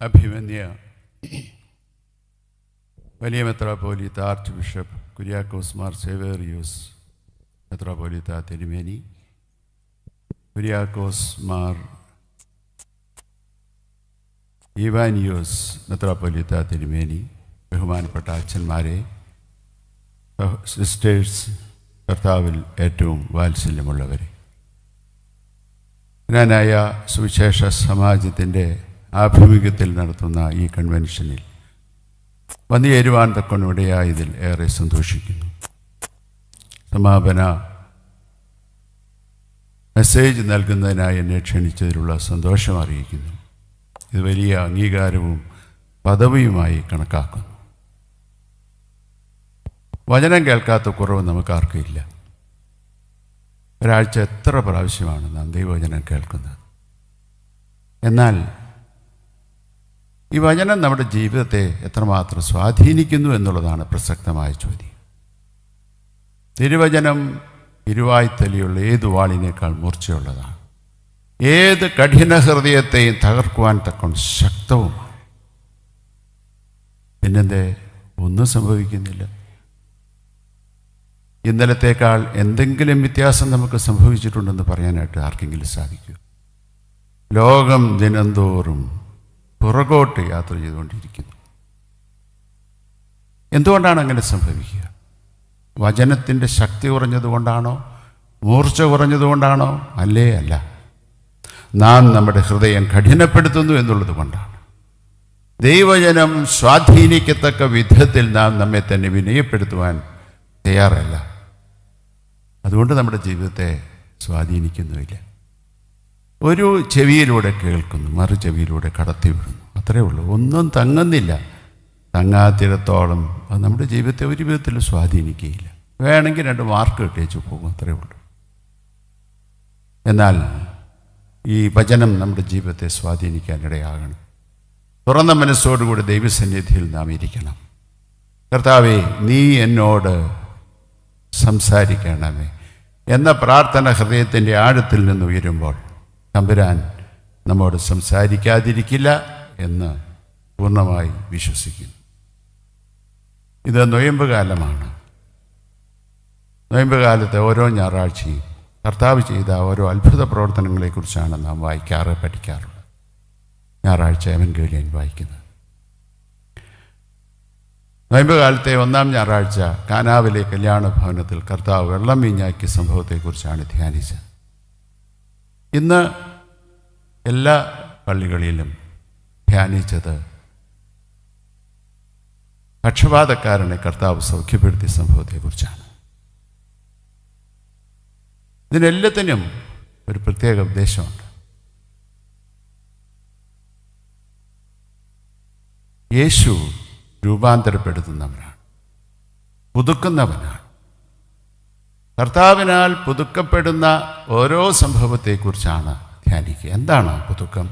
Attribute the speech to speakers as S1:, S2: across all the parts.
S1: അഭിമന്യ വലിയ മെത്രാപ്പോലീത്ത arch bishop Kuriakose Mar Severios മെത്രാപ്പോലീത്ത തിരുമേനി, കുര്യാക്കോസ് മാർ ഈവാനിയോസ് മെത്രാപ്പോലീത്ത തിരുമേനി, ബഹുമാനപ്പെട്ട അച്ഛന്മാരെ, സിസ്റ്റേഴ്സ്, കർത്താവിൽ ഏറ്റവും വാത്സല്യമുള്ളവരെ, ഞാനായ സുവിശേഷ സമാജത്തിൻ്റെ ആഭിമുഖ്യത്തിൽ നടത്തുന്ന ഈ കൺവെൻഷനിൽ വന്നുചേരുവാൻ തക്കൊണ്ടിടയായതിൽ ഏറെ സന്തോഷിക്കുന്നു. സമാപന മെസ്സേജ് നൽകുന്നതിനായി എന്നെ ക്ഷണിച്ചതിലുള്ള സന്തോഷം അറിയിക്കുന്നു. ഇത് വലിയ അംഗീകാരവും പദവിയുമായി കണക്കാക്കുന്നു. വചനം കേൾക്കാത്ത കുറവ് നമുക്കാർക്കും ഇല്ല. ഒരാഴ്ച എത്ര പ്രാവശ്യമാണ് നാം ദൈവവചനം കേൾക്കുന്നത്. എന്നാൽ ഈ വചനം നമ്മുടെ ജീവിതത്തെ എത്രമാത്രം സ്വാധീനിക്കുന്നു എന്നുള്ളതാണ് പ്രസക്തമായ ചോദ്യം. തിരുവചനം ഇരുവായ്ത്തലിയുള്ള ഏത് വാളിനേക്കാൾ മൂർച്ചയുള്ളതാണ്. ഏത് കഠിന ഹൃദയത്തെയും തകർക്കുവാൻ തക്കൊണ്ട് ശക്തവുമാണ്. പിന്നെന്തേ ഒന്നും സംഭവിക്കുന്നില്ല. ഇന്നലത്തേക്കാൾ എന്തെങ്കിലും വ്യത്യാസം നമുക്ക് സംഭവിച്ചിട്ടുണ്ടെന്ന് പറയാനായിട്ട് ആർക്കെങ്കിലും സാധിക്കൂ? ലോകം ദിനംതോറും പുറകോട്ട് യാത്ര ചെയ്തുകൊണ്ടിരിക്കുന്നു. എന്തുകൊണ്ടാണ് അങ്ങനെ സംഭവിക്കുക? വചനത്തിൻ്റെ ശക്തി കുറഞ്ഞതുകൊണ്ടാണോ? മൂർച്ച കുറഞ്ഞതുകൊണ്ടാണോ? അല്ല. നാം നമ്മുടെ ഹൃദയം കഠിനപ്പെടുത്തുന്നു എന്നുള്ളത് കൊണ്ടാണ്. ദൈവജനം സ്വാധീനിക്കത്തക്ക വിധത്തിൽ നാം നമ്മെ തന്നെ വിനയപ്പെടുത്തുവാൻ തയ്യാറല്ല. അതുകൊണ്ട് നമ്മുടെ ജീവിതത്തെ സ്വാധീനിക്കുന്നുമില്ല. ഒരു ചെവിയിലൂടെ കേൾക്കുന്നു, മറു ചെവിയിലൂടെ കടത്തി വിടുന്നു, അത്രയേ ഉള്ളൂ. ഒന്നും തങ്ങുന്നില്ല. തങ്ങാത്തിടത്തോളം അത് നമ്മുടെ ജീവിതത്തെ ഒരു വിധത്തിൽ സ്വാധീനിക്കുകയില്ല. വേണമെങ്കിൽ 2 മാർക്ക് കിട്ടിയേച്ചു പോകും, അത്രയേ ഉള്ളൂ. എന്നാൽ ഈ വചനം നമ്മുടെ ജീവിതത്തെ സ്വാധീനിക്കാനിടയാകണം. തുറന്ന മനസ്സോടുകൂടി ദൈവസന്നിധിയിൽ നാം ഇരിക്കണം. കർത്താവേ, നീ എന്നോട് സംസാരിക്കണമേ എന്ന പ്രാർത്ഥന ഹൃദയത്തിൻ്റെ ആഴത്തിൽ നിന്ന് ഉയരുമ്പോൾ തമ്പുരാൻ നമ്മോട് സംസാരിക്കാതിരിക്കില്ല എന്ന് പൂർണ്ണമായി വിശ്വസിക്കുന്നു. ഇത് നൊയമ്പ് കാലമാണ്. നൊയമ്പ് കാലത്തെ ഓരോ ഞായറാഴ്ചയും കർത്താവ് ചെയ്ത ഓരോ അത്ഭുത പ്രവർത്തനങ്ങളെക്കുറിച്ചാണ് നാം പഠിക്കാറുള്ളത്. ഞായറാഴ്ച എവൻഗേലിയൻ വായിക്കുന്നത്. നൊയമ്പ് കാലത്തെ 1-ാം ഞായറാഴ്ച കാനാവിലെ കല്യാണ ഭവനത്തിൽ കർത്താവ് വെള്ളം വീഞ്ഞാക്കിയ സംഭവത്തെക്കുറിച്ചാണ് ധ്യാനിച്ചത്. ഇന്ന് എല്ലാ പള്ളികളിലും ധ്യാനിച്ചത് പക്ഷപാതക്കാരനെ കർത്താവ് സൗഖ്യപ്പെടുത്തിയ സംഭവത്തെക്കുറിച്ചാണ്. ഇതിനെല്ലാത്തിനും ഒരു പ്രത്യേക ഉദ്ദേശമുണ്ട്. യേശു രൂപാന്തരപ്പെടുത്തുന്നവനാണ്, പുതുക്കുന്നവനാണ്. കർത്താവിനാൽ പുതുക്കപ്പെടുന്ന ഓരോ സംഭവത്തെക്കുറിച്ചാണ് ധ്യാനിക്കുക. എന്താണ് പുതുക്കം?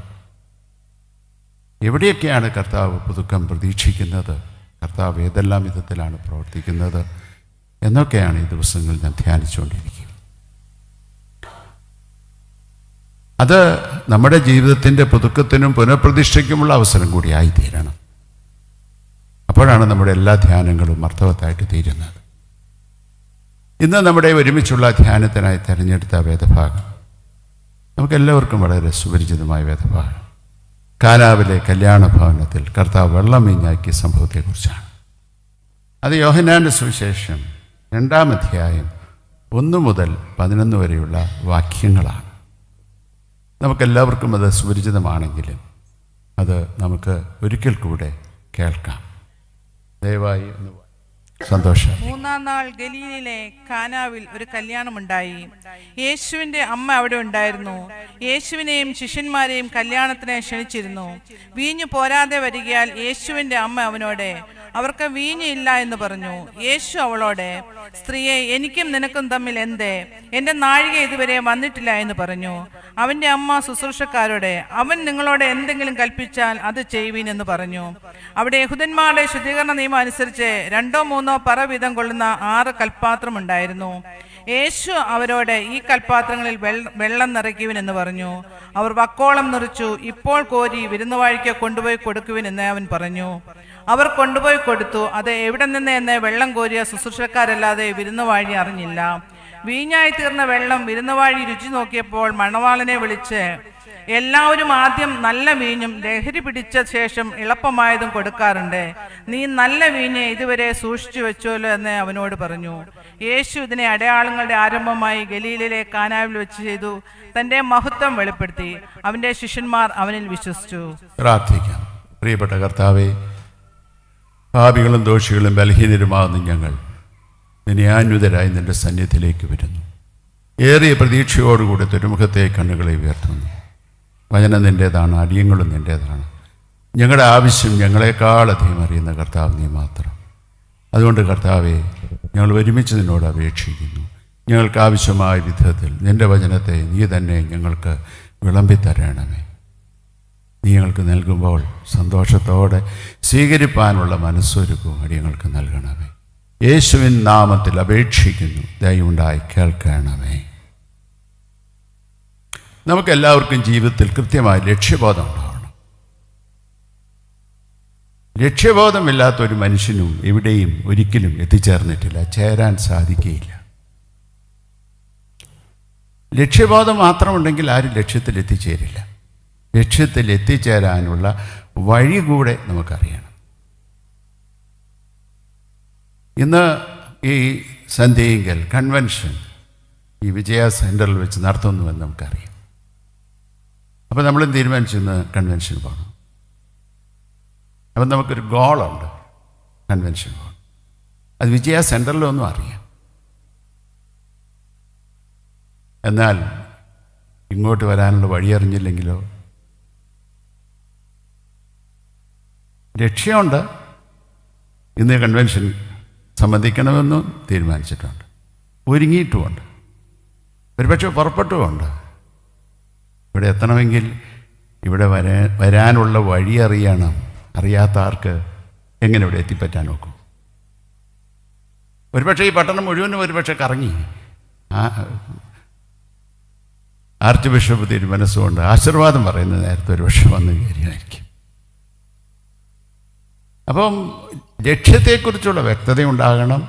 S1: എവിടെയൊക്കെയാണ് കർത്താവ് പുതുക്കം പ്രതീക്ഷിക്കുന്നത്? കർത്താവ് ഏതെല്ലാം വിധത്തിലാണ് പ്രവർത്തിക്കുന്നത് എന്നൊക്കെയാണ് ഈ ദിവസങ്ങളിൽ ഞാൻ ധ്യാനിച്ചുകൊണ്ടിരിക്കുക. അത് നമ്മുടെ ജീവിതത്തിൻ്റെ പുതുക്കത്തിനും പുനഃപ്രതിഷ്ഠയ്ക്കുമുള്ള അവസരം കൂടി ആയിത്തീരണം. അപ്പോഴാണ് നമ്മുടെ എല്ലാ ധ്യാനങ്ങളും അർത്ഥവത്തായിട്ട് തീരുന്നത്. ഇന്ന് നമ്മുടെ ഒരുമിച്ചുള്ള ധ്യാനത്തിനായി തിരഞ്ഞെടുത്ത വേദഭാഗം നമുക്കെല്ലാവർക്കും വളരെ സുപരിചിതമായ വേദഭാഗം കാനാവിലെ കല്യാണ ഭവനത്തിൽ കർത്താവ് വെള്ളം വീഞ്ഞാക്കിയ സംഭവത്തെക്കുറിച്ചാണ്. അത് യോഹന്നാന്റെ സുവിശേഷം 2-ാം അധ്യായം 1 മുതൽ 11 വരെയുള്ള വാക്യങ്ങളാണ്. നമുക്കെല്ലാവർക്കും അത് സുപരിചിതമാണെങ്കിലും അത് നമുക്ക് ഒരിക്കൽ കൂടെ കേൾക്കാം. ദയവായി സന്തോഷം.
S2: 3-ാം നാൾ ഗലീലയിലെ കാനാവിൽ ഒരു കല്യാണമുണ്ടായി. യേശുവിന്റെ അമ്മ അവിടെ ഉണ്ടായിരുന്നു. യേശുവിനെയും ശിഷ്യന്മാരെയും കല്യാണത്തിന് ക്ഷണിച്ചിരുന്നു. വീഞ്ഞു പോരാതെ വരികയാൽ യേശുവിന്റെ അമ്മ അവനോട്, അവർക്ക് വീഞ്ഞ് ഇല്ല എന്ന് പറഞ്ഞു. യേശു അവളോട്, സ്ത്രീയെ, എനിക്കും നിനക്കും തമ്മിൽ എന്തേ? എന്റെ നാഴിക ഇതുവരെ വന്നിട്ടില്ല എന്ന് പറഞ്ഞു. അവൻ്റെ അമ്മ ശുശ്രൂഷക്കാരോടെ, അവൻ നിങ്ങളോട് എന്തെങ്കിലും കൽപ്പിച്ചാൽ അത് ചെയ്യുവീൻ എന്ന് പറഞ്ഞു. അവിടെ യഹൂദന്മാരുടെ ശുദ്ധീകരണ നിയമം അനുസരിച്ച് 2 or 3 പറ വീതം കൊള്ളുന്ന 6 കൽപ്പാത്രം ഉണ്ടായിരുന്നു. യേശു അവരോട്, ഈ കൽപ്പാത്രങ്ങളിൽ വെള്ളം നിറയ്ക്കുവിൻ എന്ന് പറഞ്ഞു. അവർ വക്കോളം നിറച്ചു. ഇപ്പോൾ കോരി വിരുന്നുവാഴിക്ക് കൊണ്ടുപോയി കൊടുക്കുവിൻ എന്ന് അവൻ പറഞ്ഞു. അവർ കൊണ്ടുപോയി കൊടുത്തു. അത് എവിടെ നിന്ന് എന്ന് വെള്ളം കോരിയ ശുശ്രൂഷക്കാരല്ലാതെ വിരുന്നുവാഴി അറിഞ്ഞില്ല. വീഞ്ഞായി തീർന്ന വെള്ളം വിരുന്നുവാഴി രുചി നോക്കിയപ്പോൾ മണവാളനെ വിളിച്ച്, എല്ലാവരും ആദ്യം നല്ല വീഞ്ഞും ലഹരി പിടിച്ച ശേഷം എളുപ്പമായതും കൊടുക്കാറുണ്ട്. നീ നല്ല വീഞ്ഞ് ഇതുവരെ സൂക്ഷിച്ചു വെച്ചോല്ലോ എന്ന് അവനോട് പറഞ്ഞു. യേശു ഇതിനെ അടയാളങ്ങളുടെ ആരംഭമായി ഗലീലയിലെ കാനാവിൽ വെച്ച് ചെയ്തു. തന്റെ മഹത്വം വെളിപ്പെടുത്തി. അവന്റെ ശിഷ്യന്മാർ അവനിൽ വിശ്വസിച്ചു.
S1: പ്രാർത്ഥിക്കാം. പ്രിയപ്പെട്ട കർത്താവേ, പാപികളും ദോഷികളും ബലഹീനരുമാകുന്ന ഞങ്ങൾ വിനയാന്വിതരായി നിന്റെ സന്നിധിയിലേക്ക് വരുന്നു. ഏറിയ പ്രതീക്ഷയോടുകൂടി തിരുമുഖത്തെ കണ്ണുകളെ ഉയർത്തുന്നു. വചനം നിൻ്റേതാണ്, അടിയങ്ങളും നിൻ്റേതാണ്. ഞങ്ങളുടെ ആവശ്യം ഞങ്ങളെക്കാളധികം അറിയുന്ന കർത്താവ് നീ മാത്രം. അതുകൊണ്ട് കർത്താവെ, ഞങ്ങൾ ഒരുമിച്ച് നിന്നോട് അപേക്ഷിക്കുന്നു. ഞങ്ങൾക്ക് ആവശ്യമായ വിധത്തിൽ നിൻ്റെ വചനത്തെ നീ തന്നെ ഞങ്ങൾക്ക് വിളമ്പിത്തരണമേ. നീ ഞങ്ങൾക്ക് നൽകുമ്പോൾ സന്തോഷത്തോടെ സ്വീകരിപ്പാനുള്ള മനസ്സൊരുക്കവും അടിയങ്ങൾക്ക് നൽകണമേ. യേശുവിൻ നാമത്തിൽ അപേക്ഷിക്കുന്നു, ദയവുണ്ടായി കേൾക്കണമേ. നമുക്കെല്ലാവർക്കും ജീവിതത്തിൽ കൃത്യമായ ലക്ഷ്യബോധം ഉണ്ടാവണം. ലക്ഷ്യബോധമില്ലാത്തൊരു മനുഷ്യനും എവിടെയും ഒരിക്കലും എത്തിച്ചേർന്നിട്ടില്ല, ചേരാൻ സാധിക്കുകയില്ല. ലക്ഷ്യബോധം മാത്രമുണ്ടെങ്കിൽ ആരും ലക്ഷ്യത്തിൽ എത്തിച്ചേരില്ല. ലക്ഷ്യത്തിൽ എത്തിച്ചേരാനുള്ള വഴി കൂടെ നമുക്കറിയണം. ഇന്ന് ഈ സന്ധ്യയെങ്കിൽ കൺവെൻഷൻ ഈ വിജയ സെൻറ്ററിൽ വെച്ച് നടത്തുന്നുവെന്ന് നമുക്കറിയാം. അപ്പോൾ നമ്മളും തീരുമാനിച്ചു ഇന്ന് കൺവെൻഷൻ പോകണം. അപ്പം നമുക്കൊരു ഗോളുണ്ട്, കൺവെൻഷൻ പോകണം. അത് വിജയ സെൻറ്ററിലൊന്നും അറിയാം. എന്നാൽ ഇങ്ങോട്ട് വരാനുള്ള വഴി അറിഞ്ഞില്ലെങ്കിലോ? ലക്ഷ്യമുണ്ട്, ഇന്ന് കൺവെൻഷൻ സംബന്ധിക്കണമെന്നും തീരുമാനിച്ചിട്ടുണ്ട്, ഒരുങ്ങിയിട്ടുമുണ്ട്, ഒരുപക്ഷെ പുറപ്പെട്ടുമുണ്ട്. ഇവിടെ എത്തണമെങ്കിൽ ഇവിടെ വരാനുള്ള വഴി അറിയണം. അറിയാത്ത ആർക്ക് എങ്ങനെ ഇവിടെ എത്തിപ്പറ്റാൻ നോക്കും? ഒരുപക്ഷെ ഈ പട്ടണം മുഴുവനും ഒരുപക്ഷെ കറങ്ങി ആർച്ച് ബിഷപ്പ് മനസ്സുകൊണ്ട് ആശീർവാദം പറയുന്ന നേരത്തെ ഒരുപക്ഷെ വന്ന് കയറിയായിരിക്കും. അപ്പം ലക്ഷ്യത്തെക്കുറിച്ചുള്ള വ്യക്തത ഉണ്ടാകണം,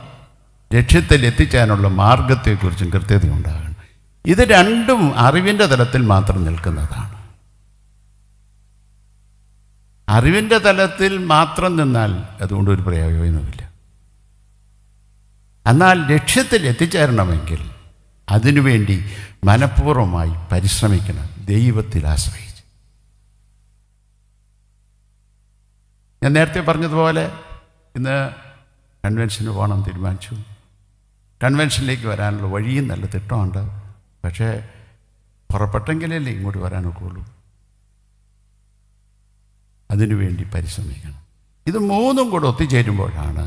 S1: ലക്ഷ്യത്തിൽ എത്തിച്ചേരാനുള്ള മാർഗത്തെക്കുറിച്ചും കൃത്യത ഉണ്ടാകണം. ഇത് രണ്ടും അറിവിൻ്റെ തലത്തിൽ മാത്രം നിൽക്കുന്നതാണ്. അറിവിൻ്റെ തലത്തിൽ മാത്രം നിന്നാൽ അതുകൊണ്ട് ഒരു പ്രയോജനവുമില്ല. എന്നാൽ ലക്ഷ്യത്തിൽ എത്തിച്ചേരണമെങ്കിൽ അതിനുവേണ്ടി മനഃപൂർവ്വമായി പരിശ്രമിക്കണം, ദൈവത്തിൽ ആശ്രയിച്ച്. ഞാൻ നേരത്തെ പറഞ്ഞതുപോലെ ഇന്ന് കൺവെൻഷന് പോകണം തീരുമാനിച്ചു. കൺവെൻഷനിലേക്ക് വരാനുള്ള വഴിയും നല്ല തിട്ടമുണ്ട്. പക്ഷേ പുറപ്പെട്ടെങ്കിലല്ലേ ഇങ്ങോട്ട് വരാനൊക്കെ ഉള്ളൂ. അതിനുവേണ്ടി പരിശ്രമിക്കണം. ഇത് മൂന്നും കൂടെ ഒത്തുചേരുമ്പോഴാണ്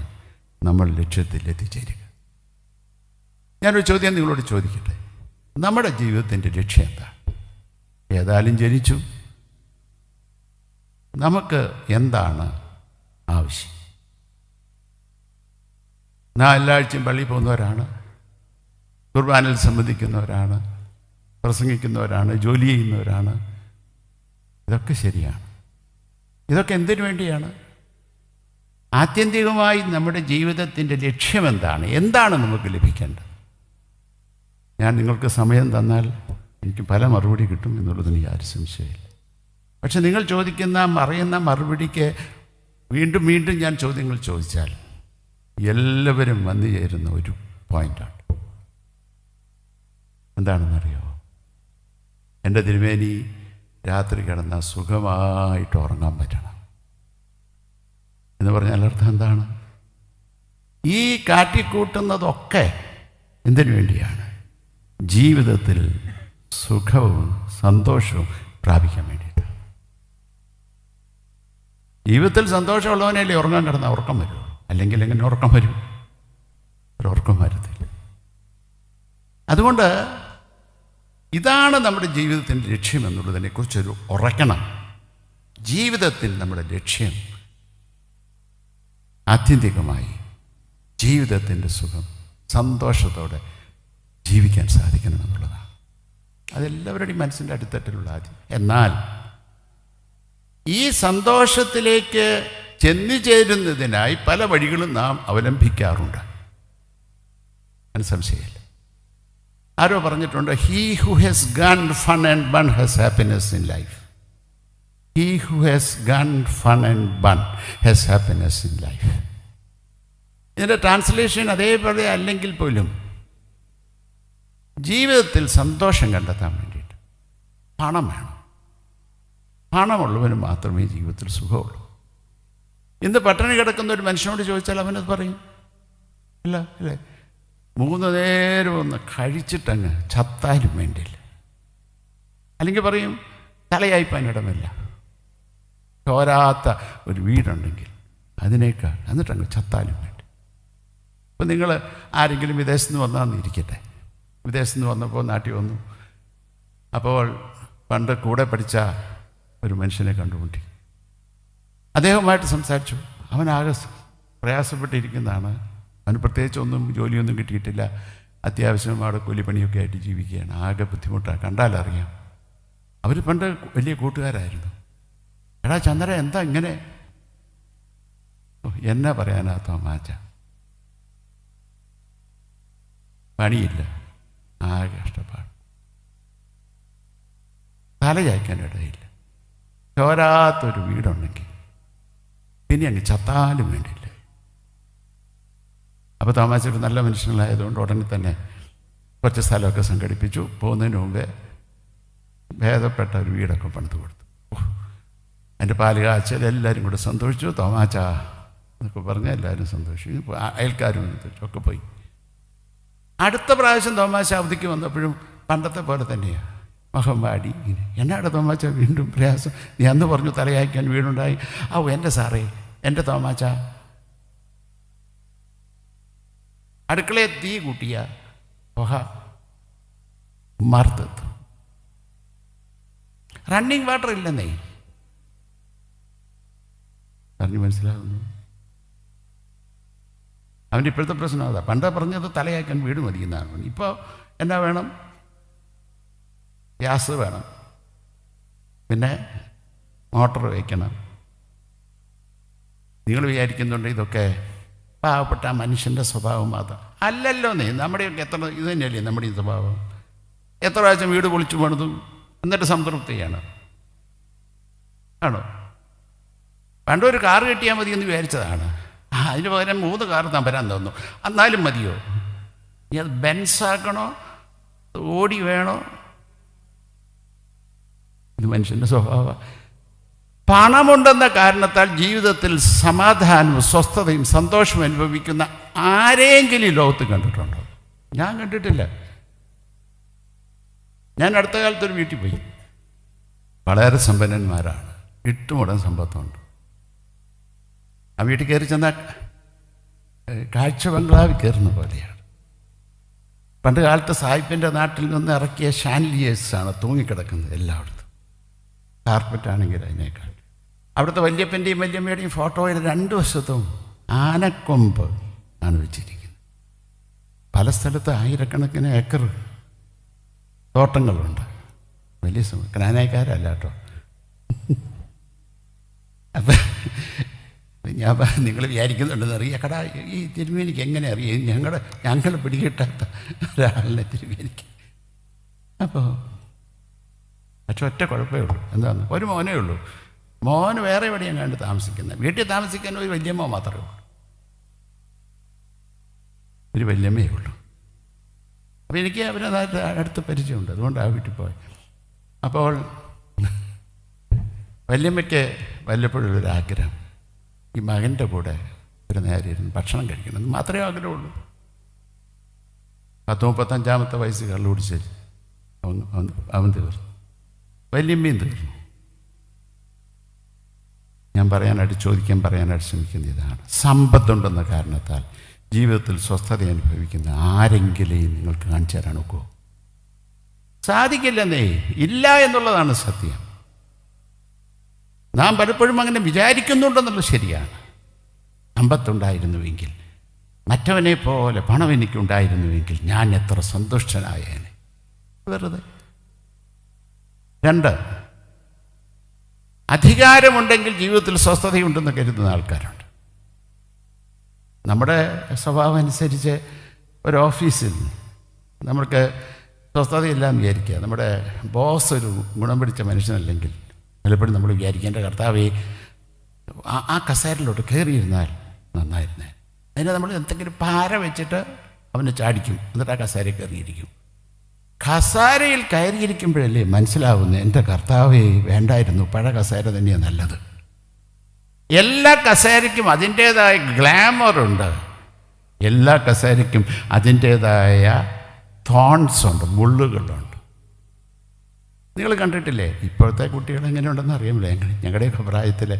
S1: നമ്മൾ ലക്ഷ്യത്തിൽ എത്തിച്ചേരുക. ഞാനൊരു ചോദ്യം നിങ്ങളോട് ചോദിക്കട്ടെ. നമ്മുടെ ജീവിതത്തിൻ്റെ ലക്ഷ്യം എന്താണ്? ഏതായാലും ജനിച്ചു, നമുക്ക് എന്താണ് ആവശ്യം? നാം എല്ലാ ആഴ്ചയും പള്ളിയിൽ പോകുന്നവരാണ്, കുർബാനയിൽ സംബന്ധിക്കുന്നവരാണ്, പ്രസംഗിക്കുന്നവരാണ്, ജോലി ചെയ്യുന്നവരാണ്. ഇതൊക്കെ ശരിയാണ്. ഇതൊക്കെ എന്തിനു വേണ്ടിയാണ്? ആത്യന്തികമായി നമ്മുടെ ജീവിതത്തിൻ്റെ ലക്ഷ്യം എന്താണ്? എന്താണ് നമുക്ക് ലഭിക്കേണ്ടത്? ഞാൻ നിങ്ങൾക്ക് സമയം തന്നാൽ എനിക്ക് പല മറുപടി കിട്ടും എന്നുള്ളതിന് യാതൊരു സംശയമില്ല. പക്ഷെ നിങ്ങൾ ചോദിക്കുന്ന അറിയുന്ന മറുപടിക്ക് വീണ്ടും വീണ്ടും ഞാൻ ചോദ്യങ്ങൾ ചോദിച്ചാൽ എല്ലാവരും വന്നു ചേരുന്ന ഒരു പോയിൻ്റാണ്. എന്താണെന്നറിയോ? എൻ്റെ തിരുമേനി രാത്രി കിടന്നാൽ സുഖമായിട്ട് ഉറങ്ങാൻ പറ്റണം എന്ന് പറഞ്ഞാൽ അർത്ഥം എന്താണ്? ഈ കാറ്റിക്കൂട്ടുന്നതൊക്കെ എന്തിനു വേണ്ടിയാണ്? ജീവിതത്തിൽ സുഖവും സന്തോഷവും പ്രാപിക്കാൻ വേണ്ടിയിട്ട്. ജീവിതത്തിൽ സന്തോഷമുള്ളവനല്ലേ ഉറങ്ങാൻ കിടന്നാൽ ഉറക്കം വരുമോ? അല്ലെങ്കിൽ എങ്ങനെ ഉറക്കം വരും? ഒരു ഉറക്കം വരത്തില്ല. അതുകൊണ്ട് ഇതാണ് നമ്മുടെ ജീവിതത്തിൻ്റെ ലക്ഷ്യം എന്നുള്ളതിനെക്കുറിച്ചൊരു ഉറക്കണം. ജീവിതത്തിൽ നമ്മുടെ ലക്ഷ്യം ആത്യന്തികമായി ജീവിതത്തിൻ്റെ സുഖം സന്തോഷത്തോടെ ജീവിക്കാൻ സാധിക്കണമെന്നുള്ളതാണ്. അതെല്ലാവരുടെയും മനസ്സിൻ്റെ അടിത്തട്ടിലുള്ള ആദ്യം. എന്നാൽ ഈ സന്തോഷത്തിലേക്ക് ചെന്നു ചേരുന്നതിനായി പല വഴികളും നാം അവലംബിക്കാറുണ്ട്. അതിന് സംശയമില്ല. ആരോ പറഞ്ഞിട്ടുണ്ട്, he who has gun fun and bun has happiness in life. He who has gun fun and bun has happiness in life. ഇതിൻ്റെ ട്രാൻസ്ലേഷൻ അതേപോലെ അല്ലെങ്കിൽ പോലും ജീവിതത്തിൽ സന്തോഷം കണ്ടെത്താൻ വേണ്ടിയിട്ട് പണം വേണം. പണമുള്ളവന് മാത്രമേ ജീവിതത്തിൽ സുഖമുള്ളൂ. ഇന്ന് പട്ടിണി കിടക്കുന്ന ഒരു മനുഷ്യനോട് ചോദിച്ചാൽ അവനത് പറയും, ഇല്ല അല്ലേ, 3 നേരം ഒന്ന് കഴിച്ചിട്ടങ്ങ് ചത്താലും വേണ്ടിയില്ല. അല്ലെങ്കിൽ പറയും തലയായിപ്പാൻ ഇടമില്ല, ചോരാത്ത ഒരു വീടുണ്ടെങ്കിൽ അതിനേക്കാൾ എന്നിട്ടങ്ങ് ചത്താലും വേണ്ടി. ഇപ്പം നിങ്ങൾ ആരെങ്കിലും വിദേശത്ത് നിന്ന് വന്നാന്ന് ഇരിക്കട്ടെ. വിദേശത്ത് നിന്ന് വന്നപ്പോൾ നാട്ടിൽ വന്നു. അപ്പോൾ പണ്ട് കൂടെ പഠിച്ച ഒരു മനുഷ്യനെ കണ്ടുമുട്ടി. അദ്ദേഹവുമായിട്ട് സംസാരിച്ചു. അവനാകെ പ്രയാസപ്പെട്ടിരിക്കുന്നതാണ്. അവന് പ്രത്യേകിച്ചൊന്നും ജോലിയൊന്നും കിട്ടിയിട്ടില്ല. അത്യാവശ്യം അവിടെ കൂലിപ്പണിയൊക്കെ ആയിട്ട് ജീവിക്കുകയാണ്. ആകെ ബുദ്ധിമുട്ടാണ്, കണ്ടാലറിയാം. അവർ പണ്ട് വലിയ കൂട്ടുകാരായിരുന്നു. എടാ ചന്ദ്ര, എന്താ ഇങ്ങനെ? എന്നാ പറയാനാ തോമാച്ച, പണിയില്ല, ആകെ കഷ്ടപ്പാട്, തലചായ്ക്കാനിടയില്ല, ചോരാത്തൊരു വീടുണ്ടെങ്കിൽ പിന്നെ അങ്ങ് ചത്താലും വേണ്ടില്ല. അപ്പോൾ തോമാച്ച ഒരു നല്ല മനുഷ്യനായതുകൊണ്ട് ഉടനെ തന്നെ കുറച്ച് സ്ഥലമൊക്കെ സംഘടിപ്പിച്ചു. പോകുന്നതിന് മുമ്പേ ഭേദപ്പെട്ട ഒരു വീടൊക്കെ പണിത് കൊടുത്തു. എൻ്റെ പാല് കാച്ചൽ എല്ലാവരും കൂടെ സന്തോഷിച്ചു. തോമാച്ച എന്നൊക്കെ പറഞ്ഞാൽ എല്ലാവരും സന്തോഷിച്ചു. അയൽക്കാരും സന്തോഷിച്ചു, ഒക്കെ പോയി. അടുത്ത പ്രാവശ്യം തോമാച്ച അവധിക്ക് വന്നപ്പോഴും പണ്ടത്തെ പോലെ തന്നെയാണ്, മുഖം വാടി ഇങ്ങനെ. എന്നാടെ തോമാച്ച വീണ്ടും പ്രയാസം? നീ അന്ന് പറഞ്ഞു തലയായ്ക്കാൻ വീടുണ്ടായി. എൻ്റെ സാറേ, എൻ്റെ തോമാച്ച അടുക്കളയെ തീ കൂട്ടിയ പുക മറുത്തെത്തും. റണ്ണിങ് വാട്ടർ ഇല്ലെന്നേ. പറഞ്ഞു മനസ്സിലാകുന്നു? അവൻ്റെ ഇപ്പോഴത്തെ പ്രശ്നം അതാ. പണ്ട് പറഞ്ഞത് തലയാക്കാൻ വീട് മതിയെന്നാണ്. ഇപ്പോൾ എന്നാ വേണം? ഗ്യാസ് വേണം, പിന്നെ മോട്ടർ വയ്ക്കണം. നിങ്ങൾ വിചാരിക്കുന്നുണ്ട് ഇതൊക്കെ പാവപ്പെട്ട മനുഷ്യൻ്റെ സ്വഭാവം മാത്രം. അല്ലല്ലോ. നമ്മുടെയൊക്കെ എത്ര ഇത് തന്നെയല്ലേ നമ്മുടെ ഈ സ്വഭാവം. എത്ര പ്രാവശ്യം വീട് പൊളിച്ചു പണിതു, എന്നിട്ട് സംതൃപ്തിയാണ് ആണോ? പണ്ടൊരു കാറ് കിട്ടിയാൽ മതി എന്ന് വിചാരിച്ചതാണ്. അതിന് പകരം 3 കാർ തമ്പരാൻ തോന്നുന്നു. എന്നാലും മതിയോ? നീ അത് ബെൻസാക്കണോ, ഓടി വേണോ? ഇത് മനുഷ്യൻ്റെ സ്വഭാവം. പണമുണ്ടെന്ന കാരണത്താൽ ജീവിതത്തിൽ സമാധാനവും സ്വസ്ഥതയും സന്തോഷവും അനുഭവിക്കുന്ന ആരെങ്കിലും ലോകത്ത് കണ്ടിട്ടുണ്ടോ? ഞാൻ കണ്ടിട്ടില്ല. ഞാൻ അടുത്ത കാലത്തൊരു വീട്ടിൽ പോയി. വളരെ സമ്പന്നന്മാരാണ്, ഇട്ടുമുടൻ സമ്പത്തുണ്ട്. ആ വീട്ടിൽ കയറി ചെന്നാൽ കാഴ്ച ബംഗ്ലാവിൽ കയറുന്ന പോലെയാണ്. പണ്ട് കാലത്ത് സാഹിബിൻ്റെ നാട്ടിൽ നിന്ന് ഇറക്കിയ ഷാൻലിയേഴ്സാണ് തൂങ്ങിക്കിടക്കുന്നത് എല്ലായിടത്തും. കാർപ്പറ്റാണെങ്കിൽ അതിനേക്കാൾ. അവിടുത്തെ വല്യപ്പൻ്റെയും വല്യമ്മയുടെയും ഫോട്ടോയിൽ 2 വശത്തും ആനക്കൊമ്പ് ആണ് വെച്ചിരിക്കുന്നത്. പല സ്ഥലത്ത് ആയിരക്കണക്കിന് ഏക്കർ തോട്ടങ്ങളുണ്ട്. വലിയ ക്നാനായക്കാരല്ല കേട്ടോ. അപ്പം നിങ്ങൾ വിചാരിക്കുന്നുണ്ടെന്ന് അറിയാം. കടാ, ഈ തിരുമേനിക്ക് എങ്ങനെ അറിയാം? ഞങ്ങൾ പിടികിട്ടാത്ത ഒരാളിനെ തിരുമേനിക്ക്. അപ്പോൾ പക്ഷെ ഒറ്റ കുഴപ്പമേ ഉള്ളൂ. എന്താന്ന്, ഒരു മോനേ ഉള്ളൂ. മോന് വേറെ എവിടെയാണ് കണ്ട് താമസിക്കുന്നത്. വീട്ടിൽ താമസിക്കാൻ ഒരു വല്യമ്മ മാത്രമേ ഉള്ളൂ, ഒരു വല്യമ്മയേ ഉള്ളൂ. അപ്പോൾ എനിക്ക് അവരെ അടുത്ത് പരിചയമുണ്ട്, അതുകൊണ്ട് ആ വീട്ടിൽ പോയി. അപ്പോൾ വല്യമ്മയ്ക്ക് വല്ലപ്പോഴൊരാഗ്രഹം, ഈ മകൻ്റെ കൂടെ ഒരു നേരം ഇരുന്ന് ഭക്ഷണം കഴിക്കണം, മാത്രമേ ആഗ്രഹമുള്ളൂ. 35-ാമത്തെ വയസ്സ് കള്ളുപിടിച്ച് അവൻ തീർന്നു, വല്യമ്മയും തീർന്നു. ഞാൻ ചോദിക്കാൻ പറയാനായിട്ട് ശ്രമിക്കുന്ന ഇതാണ്: സമ്പത്തുണ്ടെന്ന കാരണത്താൽ ജീവിതത്തിൽ സ്വസ്ഥത അനുഭവിക്കുന്ന ആരെങ്കിലും നിങ്ങൾക്ക് കാണിച്ചു തരാൻ ഒക്കുമോ? സാധിക്കില്ലെന്നേ, ഇല്ല എന്നുള്ളതാണ് സത്യം. നാം പലപ്പോഴും അങ്ങനെ വിചാരിക്കുന്നുണ്ടെന്നുള്ളത് ശരിയാണ്. സമ്പത്തുണ്ടായിരുന്നുവെങ്കിൽ, മറ്റവനെ പോലെ പണം എനിക്കുണ്ടായിരുന്നുവെങ്കിൽ ഞാൻ എത്ര സന്തുഷ്ടനായേനെ. വെറുതെ. 2, അധികാരമുണ്ടെങ്കിൽ ജീവിതത്തിൽ സ്വസ്ഥതയുണ്ടെന്ന് കരുതുന്ന ആൾക്കാരുണ്ട്. നമ്മുടെ സ്വഭാവം അനുസരിച്ച് ഒരു ഓഫീസിൽ നമുക്ക് സ്വസ്ഥതയില്ലാന്ന് വിചാരിക്കുക. നമ്മുടെ ബോസ് ഒരു ഗുണം പിടിച്ച മനുഷ്യനല്ലെങ്കിൽ പലപ്പോഴും നമ്മൾ വിചാരിക്കുക, എൻ്റെ കർത്താവേ ആ കസേരയിലോട്ട് കയറിയിരുന്നാൽ നന്നായിരുന്നേ. അതിനെ നമ്മൾ എന്തെങ്കിലും പാര വെച്ചിട്ട് അവനെ ചാടിക്കും, എന്നിട്ട് ആ കസേരയിൽ കയറിയിരിക്കും. കസേരയിൽ കയറിയിരിക്കുമ്പോഴല്ലേ മനസ്സിലാവുന്നത്, എൻ്റെ കർത്താവേ വേണ്ടായിരുന്നു, പഴയ കസേര തന്നെയാണ് നല്ലത്. എല്ലാ കസേരയ്ക്കും അതിൻ്റേതായ ഗ്ലാമറുണ്ട്, എല്ലാ കസേരയ്ക്കും അതിൻ്റേതായ തോൺസ് ഉണ്ട്, മുള്ളുകളുണ്ട്. നിങ്ങൾ കണ്ടിട്ടില്ലേ ഇപ്പോഴത്തെ കുട്ടികൾ എങ്ങനെയുണ്ടെന്ന് അറിയാമല്ലോ. ഞങ്ങളുടെയൊക്കെ പ്രായത്തിൽ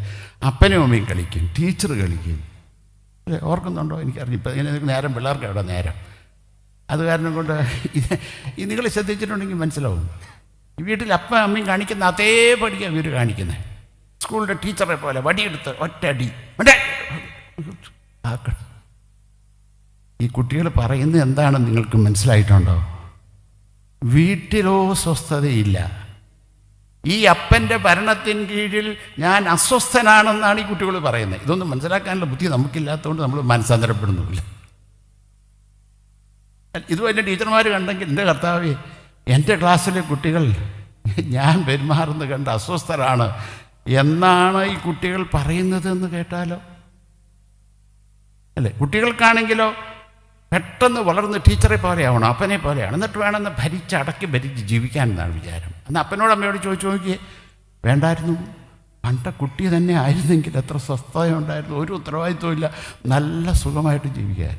S1: അപ്പനും അമ്മയും കളിക്കും, ടീച്ചർ കളിക്കും, അല്ലേ? ഓർക്കുന്നുണ്ടോ എനിക്കറിയാം. ഇപ്പം ഇങ്ങനെ നേരം പിള്ളേർക്ക് എവിടെ നേരം. അത് കാരണം കൊണ്ട് ഇത് നിങ്ങൾ ശ്രദ്ധിച്ചിട്ടുണ്ടെങ്കിൽ മനസ്സിലാവും. ഈ വീട്ടിൽ അപ്പനും അമ്മയും കാണിക്കുന്ന അതേ പടിയാണ് ഇവർ കാണിക്കുന്നത്. സ്കൂളിൻ്റെ ടീച്ചറെ പോലെ വടിയെടുത്ത് ഒറ്റടി ആക്കണം. ഈ കുട്ടികൾ പറയുന്നത് എന്താണെന്ന് നിങ്ങൾക്ക് മനസ്സിലായിട്ടുണ്ടോ? വീട്ടിലോ സ്വസ്ഥതയില്ല, ഈ അപ്പൻ്റെ ഭരണത്തിന് കീഴിൽ ഞാൻ അസ്വസ്ഥനാണെന്നാണ് ഈ കുട്ടികൾ പറയുന്നത്. ഇതൊന്നും മനസ്സിലാക്കാനുള്ള ബുദ്ധി നമുക്കില്ലാത്തതുകൊണ്ട് നമ്മൾ മനസ്സാന്തരപ്പെടുന്നുമില്ല. ഇതും എൻ്റെ ടീച്ചർമാർ കണ്ടെങ്കിൽ, എൻ്റെ കർത്താവേ എൻ്റെ ക്ലാസ്സിലെ കുട്ടികൾ ഞാൻ പെരുമാറുന്നത് കണ്ട് അസ്വസ്ഥരാണ് എന്നാണ് ഈ കുട്ടികൾ പറയുന്നതെന്ന് കേട്ടാലോ, അല്ലേ? കുട്ടികൾക്കാണെങ്കിലോ പെട്ടെന്ന് വളർന്ന് ടീച്ചറെ പോലെയാവണം, അപ്പനെ പോലെയാണ്, എന്നിട്ട് വേണമെന്ന് ഭരിച്ച് ജീവിക്കാൻ എന്നാണ് വിചാരം. എന്നാൽ അപ്പനോട് അമ്മയോട് ചോദിച്ചു നോക്കിയേ, വേണ്ടായിരുന്നു, പണ്ട കുട്ടി തന്നെ ആയിരുന്നെങ്കിൽ എത്ര സ്വസ്ഥതയുണ്ടായിരുന്നു, ഒരു ഉത്തരവാദിത്വം ഇല്ല, നല്ല സുഖമായിട്ട് ജീവിക്കാൻ.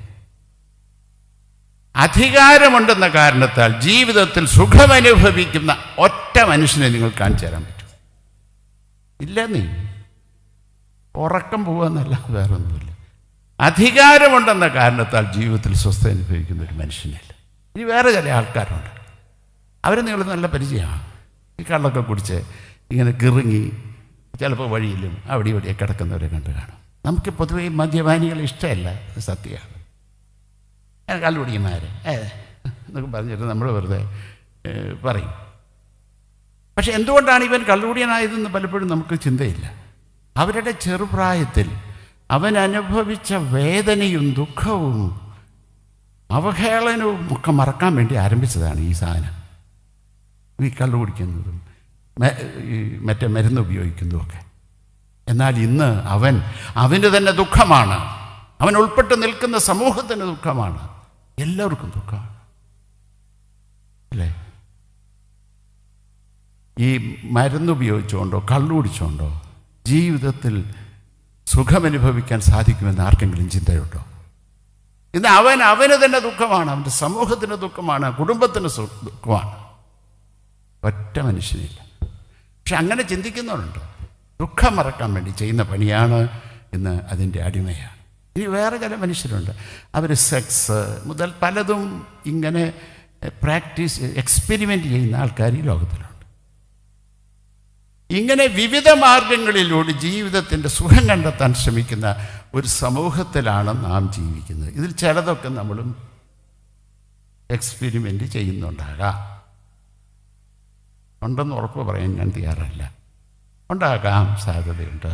S1: അധികാരമുണ്ടെന്ന കാരണത്താൽ ജീവിതത്തിൽ സുഖമനുഭവിക്കുന്ന ഒറ്റ മനുഷ്യനെ നിങ്ങൾ കാണിച്ചു തരാൻ പറ്റും? ഇല്ല. നീ ഉറക്കം പോവാന്നല്ല, വേറെ ഒന്നുമില്ല. അധികാരമുണ്ടെന്ന കാരണത്താൽ ജീവിതത്തിൽ സ്വസ്ഥ അനുഭവിക്കുന്ന ഒരു മനുഷ്യനില്ല. ഇനി വേറെ ചില ആൾക്കാരുണ്ട്, അവരെ നിങ്ങൾ നല്ല പരിചയമാണ്. ഈ കള്ളൊക്കെ കുടിച്ച് ഇങ്ങനെ കിറുങ്ങി ചിലപ്പോൾ വഴിയിലും അവിടെ ഇവിടെയൊക്കെ കിടക്കുന്നവരെ കണ്ട് കാണും. നമുക്ക് പൊതുവേ മദ്യപാനികളെ ഇഷ്ടമല്ല, സത്യമാണ്. കള്ളുപിടിക്കുന്നവർ എന്നൊക്കെ പറഞ്ഞിട്ട് നമ്മൾ വെറുതെ പറയും. പക്ഷെ എന്തുകൊണ്ടാണ് ഇവൻ കള്ളുകുടിയനായതെന്ന് പലപ്പോഴും നമുക്ക് ചിന്തയില്ല. അവരുടെ ചെറുപ്രായത്തിൽ അവൻ അനുഭവിച്ച വേദനയും ദുഃഖവും അവഹേളനവും ഒക്കെ മറക്കാൻ വേണ്ടി ആരംഭിച്ചതാണ് ഈ സാധനം. ഈ കള്ളു കുടിക്കുന്നതും മറ്റേ മരുന്ന് ഉപയോഗിക്കുന്നതുമൊക്കെ. എന്നാൽ ഇന്ന് അവന് തന്നെ ദുഃഖമാണ്, അവൻ ഉൾപ്പെട്ട് നിൽക്കുന്ന സമൂഹത്തിന് ദുഃഖമാണ്, എല്ലാവർക്കും ദുഃഖമാണ്, അല്ലേ? ഈ മരുന്നുപയോഗിച്ചുകൊണ്ടോ കള്ളു കുടിച്ചുകൊണ്ടോ ജീവിതത്തിൽ സുഖമനുഭവിക്കാൻ സാധിക്കുമെന്ന് ആർക്കെങ്കിലും ചിന്തയുണ്ടോ? ഇന്ന് അവന് തന്നെ ദുഃഖമാണ്, അവൻ്റെ സമൂഹത്തിന് ദുഃഖമാണ്, കുടുംബത്തിന് ദുഃഖമാണ്. ഒറ്റ മനുഷ്യനില്ല. പക്ഷെ അങ്ങനെ ചിന്തിക്കുന്നവരുണ്ട്. ദുഃഖം മറക്കാൻ വേണ്ടി ചെയ്യുന്ന പണിയാണ് ഇന്ന് അതിൻ്റെ അടിമയാണ്. ഇനി വേറെ ചില മനുഷ്യരുണ്ട്, അവർ സെക്സ് മുതൽ പലതും ഇങ്ങനെ എക്സ്പെരിമെൻ്റ് ചെയ്യുന്ന ആൾക്കാർ ഈ ലോകത്തിലുണ്ട്. ഇങ്ങനെ വിവിധ മാർഗങ്ങളിലൂടെ ജീവിതത്തിൻ്റെ സുഖം കണ്ടെത്താൻ ശ്രമിക്കുന്ന ഒരു സമൂഹത്തിലാണ് നാം ജീവിക്കുന്നത്. ഇതിൽ ചിലതൊക്കെ നമ്മളും എക്സ്പെരിമെൻ്റ് ചെയ്യുന്നുണ്ടാകാം. ഉണ്ടെന്ന് ഉറപ്പ് പറയാൻ ഞാൻ തയ്യാറല്ല. ഉണ്ടാകാം, സാധ്യതയുണ്ട്.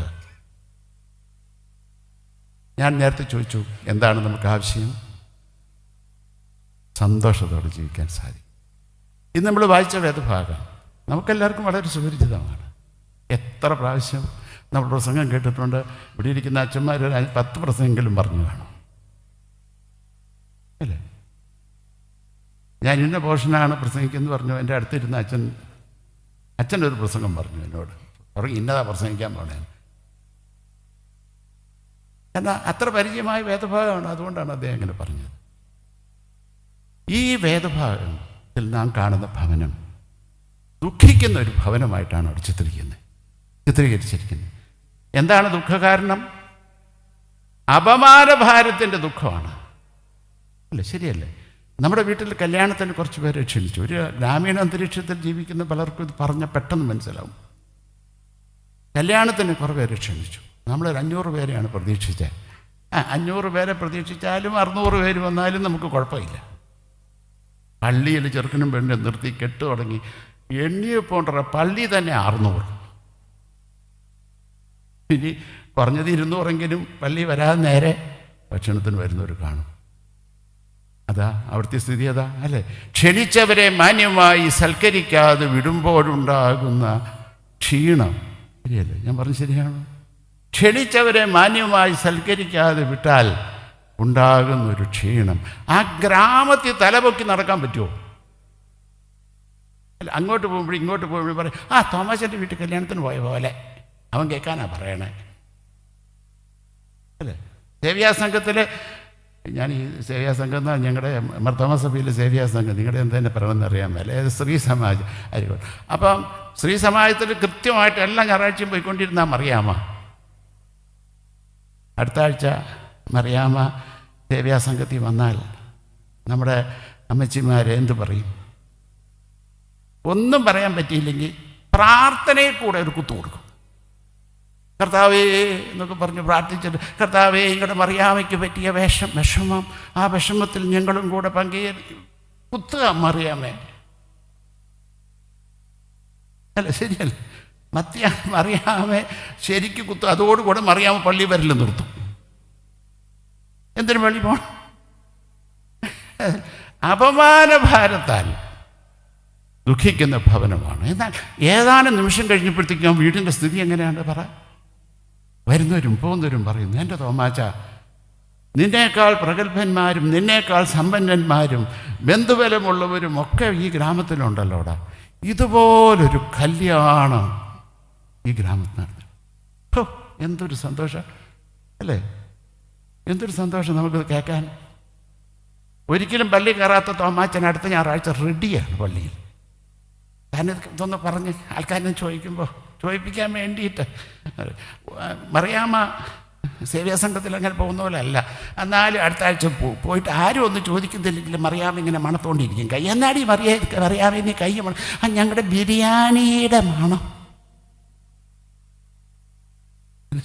S1: ഞാൻ നേരത്തെ ചോദിച്ചു, എന്താണ് നമുക്ക് ആവശ്യം? സന്തോഷത്തോടെ ജീവിക്കാൻ സാധിക്കും. ഇന്ന് നമ്മൾ വായിച്ച വേദഭാഗം നമുക്കെല്ലാവർക്കും വളരെ സുപരിചിതമാണ്. എത്ര പ്രാവശ്യം നമ്മൾ പ്രസംഗം കേട്ടിട്ടുണ്ട്. ഇവിടെ ഇരിക്കുന്ന അച്ഛന്മാർ 10 പ്രസംഗമെങ്കിലും പറഞ്ഞു കാണും, അല്ലേ? ഞാൻ ഇന്ന പോർഷനാണ് പ്രസംഗിക്കുന്നത് പറഞ്ഞു. എൻ്റെ അടുത്തിരുന്ന അച്ഛൻ്റെ ഒരു പ്രസംഗം പറഞ്ഞു എന്നോട്, ഇന്നതാ പ്രസംഗിക്കാൻ പോണേ. എന്നാൽ അത്ര പരിചയമായ വേദഭാഗമാണ്, അതുകൊണ്ടാണ് അദ്ദേഹം അങ്ങനെ പറഞ്ഞത്. ഈ വേദഭാഗത്തിൽ നാം കാണുന്ന ഭവനം ദുഃഖിക്കുന്ന ഒരു ഭവനമായിട്ടാണ് അവിടെ ചിത്രീകരിച്ചിരിക്കുന്നത്. എന്താണ് ദുഃഖകാരണം? അപമാനഭാരത്തിൻ്റെ ദുഃഖമാണ്, അല്ലേ? ശരിയല്ലേ? നമ്മുടെ വീട്ടിൽ കല്യാണത്തിന് കുറച്ച് പേരെ ക്ഷണിച്ചു. ഒരു ഗ്രാമീണ അന്തരീക്ഷത്തിൽ ജീവിക്കുന്ന പലർക്കും ഇത് പറഞ്ഞാൽ പെട്ടെന്ന് മനസ്സിലാവും. കല്യാണത്തിന് കുറേ പേരെ ക്ഷണിച്ചു. നമ്മളൊരു 500 പേരെയാണ് പ്രതീക്ഷിച്ചത്. 500 പേരെ പ്രതീക്ഷിച്ചാലും 600 പേര് വന്നാലും നമുക്ക് കുഴപ്പമില്ല. പള്ളിയിൽ ചെറുക്കനും പെണ്ണും നിർത്തി കെട്ട് തുടങ്ങി. എണ്ണിയപ്പോണ്ടറ പള്ളി തന്നെ 600. ഇനി കുറഞ്ഞത് 200എങ്കിലും പള്ളി വരാതെ നേരെ ഭക്ഷണത്തിന് വരുന്നവർ കാണും. അതാ അവിടുത്തെ സ്ഥിതി. അതാ അല്ലേ? ക്ഷണിച്ചവരെ മാന്യമായി സൽക്കരിക്കാതെ വിടുമ്പോഴുണ്ടാകുന്ന ക്ഷീണം. ശരിയല്ലേ? ഞാൻ പറഞ്ഞു ശരിയാണ്. ക്ഷണിച്ചവരെ മാന്യമായി സൽക്കരിക്കാതെ വിട്ടാൽ ഉണ്ടാകുന്നൊരു ക്ഷീണം. ആ ഗ്രാമത്തിൽ തലപൊക്കി നടക്കാൻ പറ്റുമോ? അല്ല, അങ്ങോട്ട് പോകുമ്പോഴും ഇങ്ങോട്ട് പോകുമ്പോഴും പറയും, തോമാശൻ്റെ വീട്ടിൽ കല്യാണത്തിന് പോയ പോലെ അവൻ കേൾക്കാനാ പറയണേ. അല്ലേ? സേവ്യാസംഘത്തിൽ ഞാൻ ഈ സേവ്യാസംഘം എന്നാൽ ഞങ്ങളുടെ മർത്തോമസഭയിലെ സേവ്യാസംഘം, നിങ്ങളുടെ എന്തെന്നെ പറയണമെന്ന് അറിയാൻ മേലെ, സ്ത്രീ സമാജം ആയിരിക്കും. അപ്പം സ്ത്രീ സമാജത്തിൽ കൃത്യമായിട്ട് എല്ലാ ഞായറാഴ്ചയും പോയിക്കൊണ്ടിരുന്നാൽ മറിയാമ്മ അടുത്ത ആഴ്ച മറിയാമ്മ സേവ്യാസംഘത്തിൽ വന്നാൽ നമ്മുടെ അമ്മച്ചിമാരെ എന്ത് പറയും? ഒന്നും പറയാൻ പറ്റിയില്ലെങ്കിൽ പ്രാർത്ഥനയിൽ കൂടെ ഒരു കുത്തു കൊടുക്കും. കർത്താവേ എന്നൊക്കെ പറഞ്ഞ് പ്രാർത്ഥിച്ചിട്ട്, കർത്താവേ ഇങ്ങടെ മറിയാമയ്ക്ക് പറ്റിയ വിഷമം, ആ വിഷമത്തിൽ ഞങ്ങളും കൂടെ കുത്തുക മറിയാമേ. അല്ല ശരിയല്ല? മറിയാമേ ശരിക്ക് കുത്തുക. അതോടുകൂടെ മറിയാമ പള്ളി വരൽ നിർത്തും. എന്തിനു പള്ളി പോണം? അപമാനഭാരത്താൽ ദുഃഖിക്കുന്ന ഭവനമാണ്. എന്നാൽ ഏതാനും നിമിഷം കഴിഞ്ഞപ്പോഴത്തേക്കും വീടിൻ്റെ സ്ഥിതി എങ്ങനെയാണ് പറ? വരുന്നവരും പോകുന്നവരും പറയുന്നു, എൻ്റെ തോമാച്ച, നിന്നേക്കാൾ പ്രഗത്ഭന്മാരും നിന്നേക്കാൾ സമ്പന്നന്മാരും ബന്ധുബലമുള്ളവരും ഒക്കെ ഈ ഗ്രാമത്തിലുണ്ടല്ലോടാ. ഇതുപോലൊരു കല്യാണം ഈ ഗ്രാമത്തിൽ നടന്നു. എന്തൊരു സന്തോഷം അല്ലേ? എന്തൊരു സന്തോഷം നമുക്കിത് കേൾക്കാൻ. ഒരിക്കലും പള്ളി കയറാത്ത തോമാച്ചൻ അടുത്ത ഞായറാഴ്ച റെഡിയാണ് പള്ളിയിൽ. കാരണം ഇതൊന്ന് പറഞ്ഞ് ആൾക്കാരെ ചോദിപ്പിക്കാൻ വേണ്ടിയിട്ട്. മറിയാമ്മ സേവ്യാസംഘത്തിൽ അങ്ങനെ പോകുന്ന പോലെ അല്ല. എന്നാലും അടുത്ത ആഴ്ച പോയിട്ട് ആരും ഒന്നും ചോദിക്കുന്നില്ലെങ്കിലും മറിയാമ്മ ഇങ്ങനെ മണത്തോണ്ടിരിക്കും. കൈ എന്നാടി മറിയാമ്മ ഇനി കൈ ഞങ്ങളുടെ ബിരിയാണിയുടെ മണം.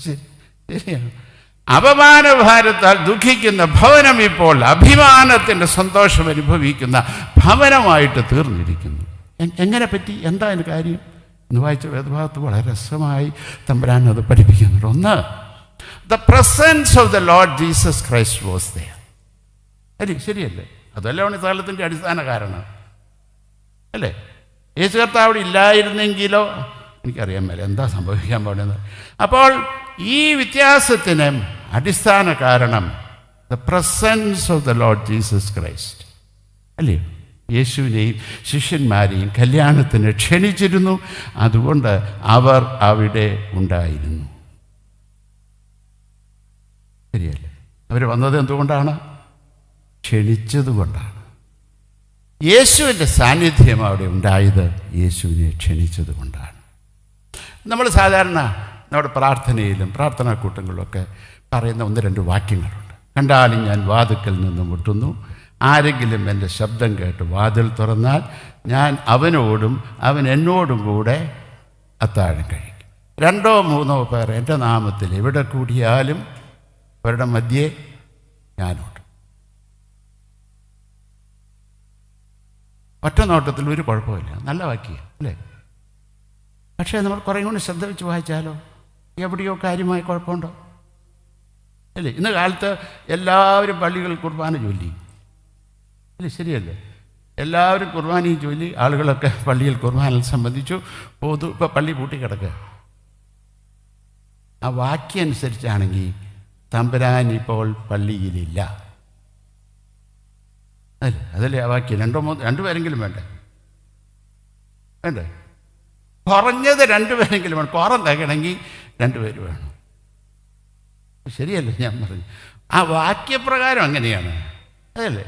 S1: ശരിയാണ്. അപമാനഭാരത്താൽ ദുഃഖിക്കുന്ന ഭവനം ഇപ്പോൾ അഭിമാനത്തിൻ്റെ സന്തോഷം അനുഭവിക്കുന്ന ഭവനമായിട്ട് തീർന്നിരിക്കുന്നു. എങ്ങനെ പറ്റി? എന്താ അതിന് കാര്യം? ഇന്ന് വായിച്ച വേദഭാഗത്ത് വളരെ രസമായി തമ്പുരാൻ അത് പഠിപ്പിക്കുന്നുണ്ട്. ഒന്ന്, the presence of the Lord Jesus Christ was there. അല്ലേ? ശരിയല്ലേ? അതല്ല സ്ഥലത്തിൻ്റെ അടിസ്ഥാന കാരണം അല്ലേ? യേശു കർത്താവ് അവിടെ ഇല്ലായിരുന്നെങ്കിലോ എനിക്കറിയാൻ മേലെ എന്താ സംഭവിക്കാൻ പോകുന്നത്. അപ്പോൾ ഈ വ്യത്യാസത്തിന് അടിസ്ഥാന കാരണം the presence of the Lord Jesus Christ അല്ലേ? യേശുവിനെയും ശിഷ്യന്മാരെയും കല്യാണത്തിന് ക്ഷണിച്ചിരുന്നു. അതുകൊണ്ട് അവർ അവിടെ ഉണ്ടായിരുന്നു. ശരിയല്ലേ? അവർ വന്നത് എന്തുകൊണ്ടാണ്? ക്ഷണിച്ചതുകൊണ്ടാണ്. യേശുവിൻ്റെ സാന്നിധ്യം അവിടെ ഉണ്ടായത് യേശുവിനെ ക്ഷണിച്ചത് കൊണ്ടാണ്. നമ്മൾ സാധാരണ നമ്മുടെ പ്രാർത്ഥനയിലും പ്രാർത്ഥനാ കൂട്ടങ്ങളിലൊക്കെ പറയുന്ന 1-2 വാക്യങ്ങളുണ്ട്. കണ്ടാലും ഞാൻ വാതിൽക്കൽ നിന്ന് മുട്ടുന്നു, ആരെങ്കിലും എൻ്റെ ശബ്ദം കേട്ട് വാതിൽ തുറന്നാൽ ഞാൻ അവനോടും അവൻ എന്നോടും കൂടെ അത്താഴം കഴിക്കും. 2-3 പേർ എൻ്റെ നാമത്തിൽ എവിടെ കൂടിയാലും അവരുടെ മധ്യേ ഞാനുണ്ട്. ഒറ്റ നോട്ടത്തിൽ ഒരു കുഴപ്പമില്ല, നല്ല വാക്യം അല്ലേ? പക്ഷേ നമ്മൾ കുറേ കൂടി ശ്രദ്ധ വെച്ച് വായിച്ചാലോ എവിടെയോ കാര്യമായ കുഴപ്പമുണ്ടോ അല്ലേ? ഇന്ന് കാലത്ത് എല്ലാവരും പള്ളികളിൽ കുർബാന ചൊല്ലി അല്ലേ? ശരിയല്ലേ? എല്ലാവരും കുർബാനയും ചൊല്ലി, ആളുകളൊക്കെ പള്ളിയിൽ കുർബാനയിൽ സംബന്ധിച്ചു. ഇപ്പോൾ പള്ളി പൂട്ടിക്കിടക്കുക. ആ വാക്യം അനുസരിച്ചാണെങ്കിൽ തമ്പുരാൻ ഇപ്പോൾ പള്ളിയിലില്ല അല്ലേ? അതല്ലേ ആ വാക്യം? 2 പേരെങ്കിലും വേണ്ടേ? കുറഞ്ഞത് 2 പേരെങ്കിലും വേണം. കോറം തകണമെങ്കിൽ 2 പേര് വേണം. ശരിയല്ലേ ഞാൻ പറഞ്ഞു? ആ വാക്യപ്രകാരം അങ്ങനെയാണ് അതല്ലേ?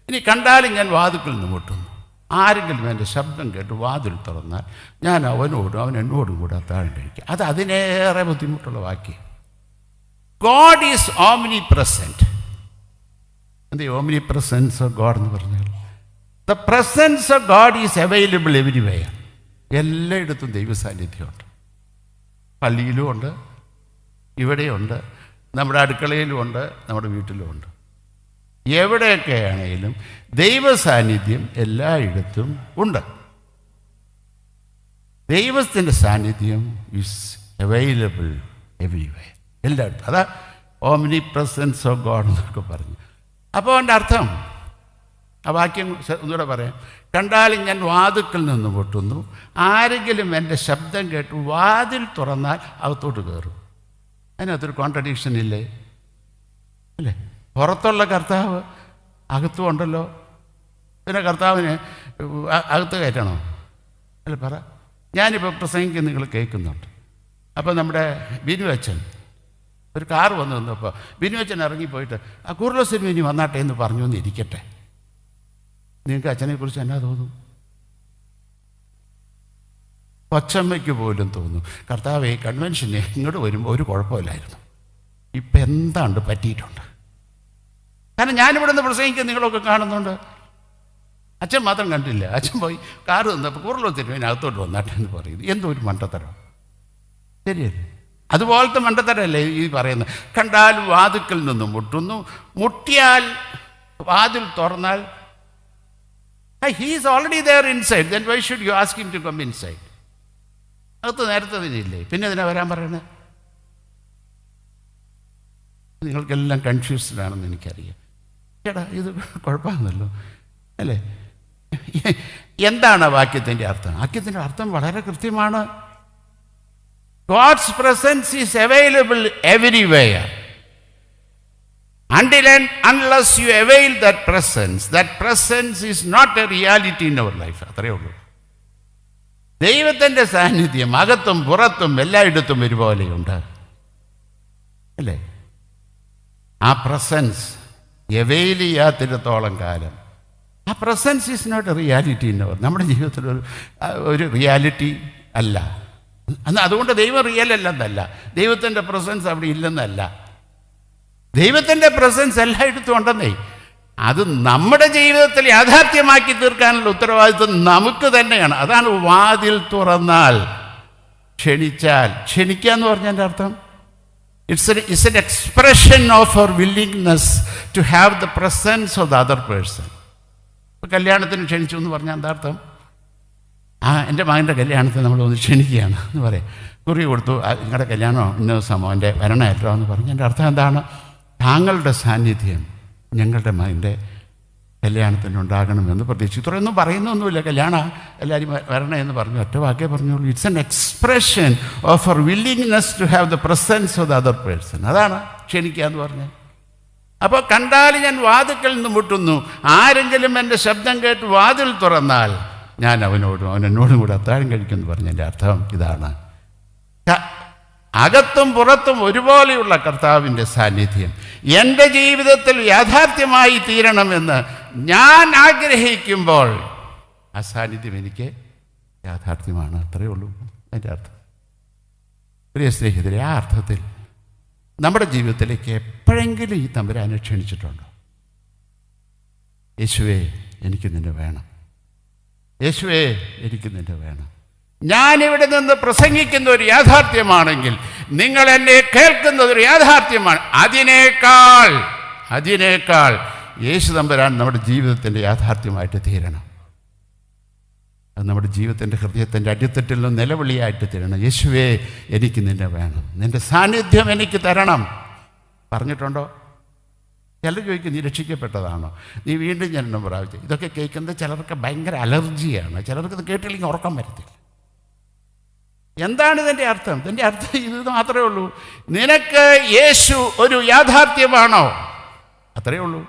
S1: ഇനി കണ്ടാലും ഞാൻ വാതിൽക്കൽ നിന്ന് മുട്ടുന്നു, ആരെങ്കിലും എൻ്റെ ശബ്ദം കേട്ട് വാതിൽ തുറന്നാൽ ഞാൻ അവനോടും അവൻ എന്നോടും കൂടെ അത്താഴം കഴിക്കുക. അത് അതിനേറെ ബുദ്ധിമുട്ടുള്ള വാക്യം. God is omnipresent. എന്ത് ഓംനി പ്രസൻസ് ഓഫ് ഗോഡ് എന്ന് പറഞ്ഞാൽ the presence of God is available everywhere. എല്ലായിടത്തും ദൈവ സാന്നിധ്യമുണ്ട്. പള്ളിയിലും ഉണ്ട്, ഇവിടെയുണ്ട്, നമ്മുടെ അടുക്കളയിലുമുണ്ട്, നമ്മുടെ വീട്ടിലുമുണ്ട്. എവിടെയൊക്കെ ആണെങ്കിലും ദൈവ സാന്നിധ്യം എല്ലായിടത്തും ഉണ്ട്. ദൈവത്തിൻ്റെ സാന്നിധ്യം ഈസ് അവൈലബിൾ എവരിവെയർ, എല്ലായിടത്തും. അതാ ഓംനി പ്രസൻസ് ഓഫ് ഗോഡ് എന്നൊക്കെ പറഞ്ഞു. അപ്പോൾ അതിൻ്റെ അർത്ഥം, ആ വാക്യം ഒന്നുകൂടെ പറയാം. കണ്ടാലും ഞാൻ വാതിൽക്കൽ നിന്ന് പൊട്ടുന്നു, ആരെങ്കിലും എൻ്റെ ശബ്ദം കേട്ട് വാതിൽ തുറന്നാൽ അകത്തോട്ട് കയറും. അതിനകത്തൊരു കോൺട്രഡിക്ഷൻ ഇല്ലേ? അല്ലേ? പുറത്തുള്ള കർത്താവ് അകത്തും ഉണ്ടല്ലോ, പിന്നെ കർത്താവിനെ അകത്ത് കയറ്റണോ? അല്ല, പറ. ഞാനിപ്പോൾ പ്രസംഗിക്കുന്ന നിങ്ങൾ കേൾക്കുന്നുണ്ട്. അപ്പോൾ നമ്മുടെ ബിനു അച്ഛൻ ഒരു കാറ് വന്നു നിന്നപ്പോൾ ബിനു അച്ഛൻ ഇറങ്ങിപ്പോയിട്ട് ആ കൂർലോസിന് ഇനി വന്നാട്ടെ എന്ന് പറഞ്ഞു എന്ന് ഇരിക്കട്ടെ. നിങ്ങൾക്ക് അച്ഛനെക്കുറിച്ച് എന്നാ തോന്നും? കൊച്ചമ്മയ്ക്ക് പോലും തോന്നും, കർത്താവേ, കൺവെൻഷന് ഇങ്ങോട്ട് വരുമ്പോൾ ഒരു കുഴപ്പമില്ലായിരുന്നു, ഇപ്പം എന്താണ്ട് പറ്റിയിട്ടുണ്ട്. കാരണം ഞാനിവിടെ നിന്ന് പ്രസംഗിക്കുന്ന നിങ്ങളൊക്കെ കാണുന്നുണ്ട്. അച്ഛൻ മാത്രം കണ്ടില്ല. അച്ഛൻ പോയി കാറ് തന്നപ്പോൾ കൂർലോസിന് അകത്തോട്ട് വന്നാട്ടെ എന്ന് പറയുന്നു. എന്തോ ഒരു മണ്ടത്തരം, ശരിയല്ലേ? അതുപോലത്തെ മണ്ടത്തരല്ലേ ഈ പറയുന്നത്. കണ്ടാൽ വാതിൽക്കൽ നിന്ന് മുട്ടുന്നു, മുട്ടിയാൽ വാതിൽ തുറന്നാൽ he is already there inside, then why should you ask him to come inside? അകത്ത് നേരത്തെ തന്നെയില്ലേ, പിന്നെ ഇതിനെ വരാൻ പറയണേ? നിങ്ങൾക്കെല്ലാം കൺഫ്യൂസ്ഡ് ആണെന്ന് എനിക്കറിയാം. ചേട്ടാ, ഇത് കുഴപ്പമാണല്ലോ, അല്ലേ? എന്താണ് ആ വാക്യത്തിൻ്റെ അർത്ഥം? വാക്യത്തിൻ്റെ അർത്ഥം വളരെ കൃത്യമാണ്. God's presence is available everywhere. Unless you avail that presence is not a reality in our life. അത്രയേ ഉള്ളൂ. ദൈവത്തിൻ്റെ സാന്നിധ്യം അകത്തും പുറത്തും എല്ലായിടത്തും ഒരുപോലെയുണ്ട്, അല്ലേ? ആ പ്രസൻസ് അവൈൽ ചെയ്യാത്തിടത്തോളം കാലം ആ presence is not a reality in our. നമ്മുടെ ജീവിതത്തിൽ ഒരു റിയാലിറ്റി അല്ല. അതുകൊണ്ട് ദൈവം റിയൽ അല്ലെന്നല്ല, ദൈവത്തിൻ്റെ പ്രസൻസ് അവിടെ ഇല്ലെന്നല്ല. ദൈവത്തിൻ്റെ പ്രസൻസ് എല്ലായിടത്തും ഉണ്ടെന്നേ. അത് നമ്മുടെ ജീവിതത്തിൽ യാഥാർത്ഥ്യമാക്കി തീർക്കാനുള്ള ഉത്തരവാദിത്വം നമുക്ക് തന്നെയാണ്. അതാണ് വാതിൽ തുറന്നാൽ, ക്ഷണിച്ചാൽ. ക്ഷണിക്കുക എന്ന് പറഞ്ഞതിൻ്റെ അർത്ഥം it's an expression of our willingness to have the presence of the other person. ഇപ്പോൾ കല്യാണത്തിന് ക്ഷണിച്ചു എന്ന് പറഞ്ഞാൽ എന്താ അർത്ഥം? എൻ്റെ മകൻ്റെ കല്യാണത്തിന് നമ്മൾ ഒന്ന് ക്ഷണിക്കുകയാണ് എന്ന് പറയാം. കുറി കൊടുത്തു, നിങ്ങളുടെ കല്യാണമോ ഇന്ന ദിവസമോ എൻ്റെ വരണമല്ലോ എന്ന് പറഞ്ഞു. എൻ്റെ അർത്ഥം എന്താണ്? താങ്കളുടെ സാന്നിധ്യം ഞങ്ങളുടെ മകൻ്റെ കല്യാണത്തിനുണ്ടാകണമെന്ന് പ്രതീക്ഷിച്ചു. ഇത്രയൊന്നും പറയുന്നൊന്നുമില്ല. കല്യാണം എല്ലാവരും വരണേ എന്ന് പറഞ്ഞു, ഒറ്റ വാക്കേ പറഞ്ഞോളൂ. It's an expression of our willingness to have the presence of the other person. അതാണ് ക്ഷണിക്കുക എന്ന് പറഞ്ഞത്. അപ്പോൾ കണ്ടാൽ ഞാൻ വാതിൽക്കൽ നിന്ന് മുട്ടുന്നു, ആരെങ്കിലും എൻ്റെ ശബ്ദം കേട്ട് വാതിൽ തുറന്നാൽ ഞാൻ അവനോടും അവൻ എന്നോടും കൂടെ അത്താഴം കഴിക്കുമെന്ന് പറഞ്ഞതിൻ്റെ അർത്ഥം ഇതാണ്. അകത്തും പുറത്തും ഒരുപോലെയുള്ള കർത്താവിൻ്റെ സാന്നിധ്യം എൻ്റെ ജീവിതത്തിൽ യാഥാർത്ഥ്യമായി തീരണമെന്ന് ഞാൻ ആഗ്രഹിക്കുമ്പോൾ ആ സാന്നിധ്യം എനിക്ക് യാഥാർത്ഥ്യമാണ്. അത്രയേ ഉള്ളൂ അതിൻ്റെ അർത്ഥം. പ്രിയ സ്നേഹിതരെ, ആ അർത്ഥത്തിൽ നമ്മുടെ ജീവിതത്തിലേക്ക് എപ്പോഴെങ്കിലും ഈ തമ്പുരാനെ ക്ഷണിച്ചിട്ടുണ്ടോ? യേശുവേ, എനിക്ക് നിന്നെ വേണം. യേശുവേ, എനിക്ക് നിന്നെ വേണം. ഞാനിവിടെ നിന്ന് പ്രസംഗിക്കുന്ന ഒരു യാഥാർത്ഥ്യമാണെങ്കിൽ, നിങ്ങൾ എന്നെ കേൾക്കുന്നത് ഒരു യാഥാർത്ഥ്യമാണ്. അതിനേക്കാൾ യേശു തമ്പുരാൻ നമ്മുടെ ജീവിതത്തിൻ്റെ യാഥാർത്ഥ്യമായിട്ട് തീരണം. അത് നമ്മുടെ ജീവിതത്തിൻ്റെ ഹൃദയത്തിൻ്റെ അടിത്തട്ടിൽ നിന്ന് നിലവിളിയായിട്ട് തീരണം. യേശുവേ, എനിക്ക് നിന്നെ വേണം, നിൻ്റെ സാന്നിധ്യം എനിക്ക് തരണം. പറഞ്ഞിട്ടുണ്ടോ? ചിലർ ചോദിക്കും, നീ രക്ഷിക്കപ്പെട്ടതാണോ, നീ വീണ്ടും ജനനം പ്രാപിച്ചു? ഇതൊക്കെ കേൾക്കുന്നത് ചിലർക്ക് ഭയങ്കര അലർജിയാണ്. ചിലർക്ക് ഇത് കേട്ടില്ലെങ്കിൽ ഉറക്കം വരത്തില്ല. എന്താണ് ഇതിൻ്റെ അർത്ഥം? ഇതിൻ്റെ അർത്ഥം ഇത് മാത്രമേ ഉള്ളൂ. നിനക്ക് യേശു ഒരു യാഥാർത്ഥ്യമാണോ? അത്രയേ ഉള്ളൂ.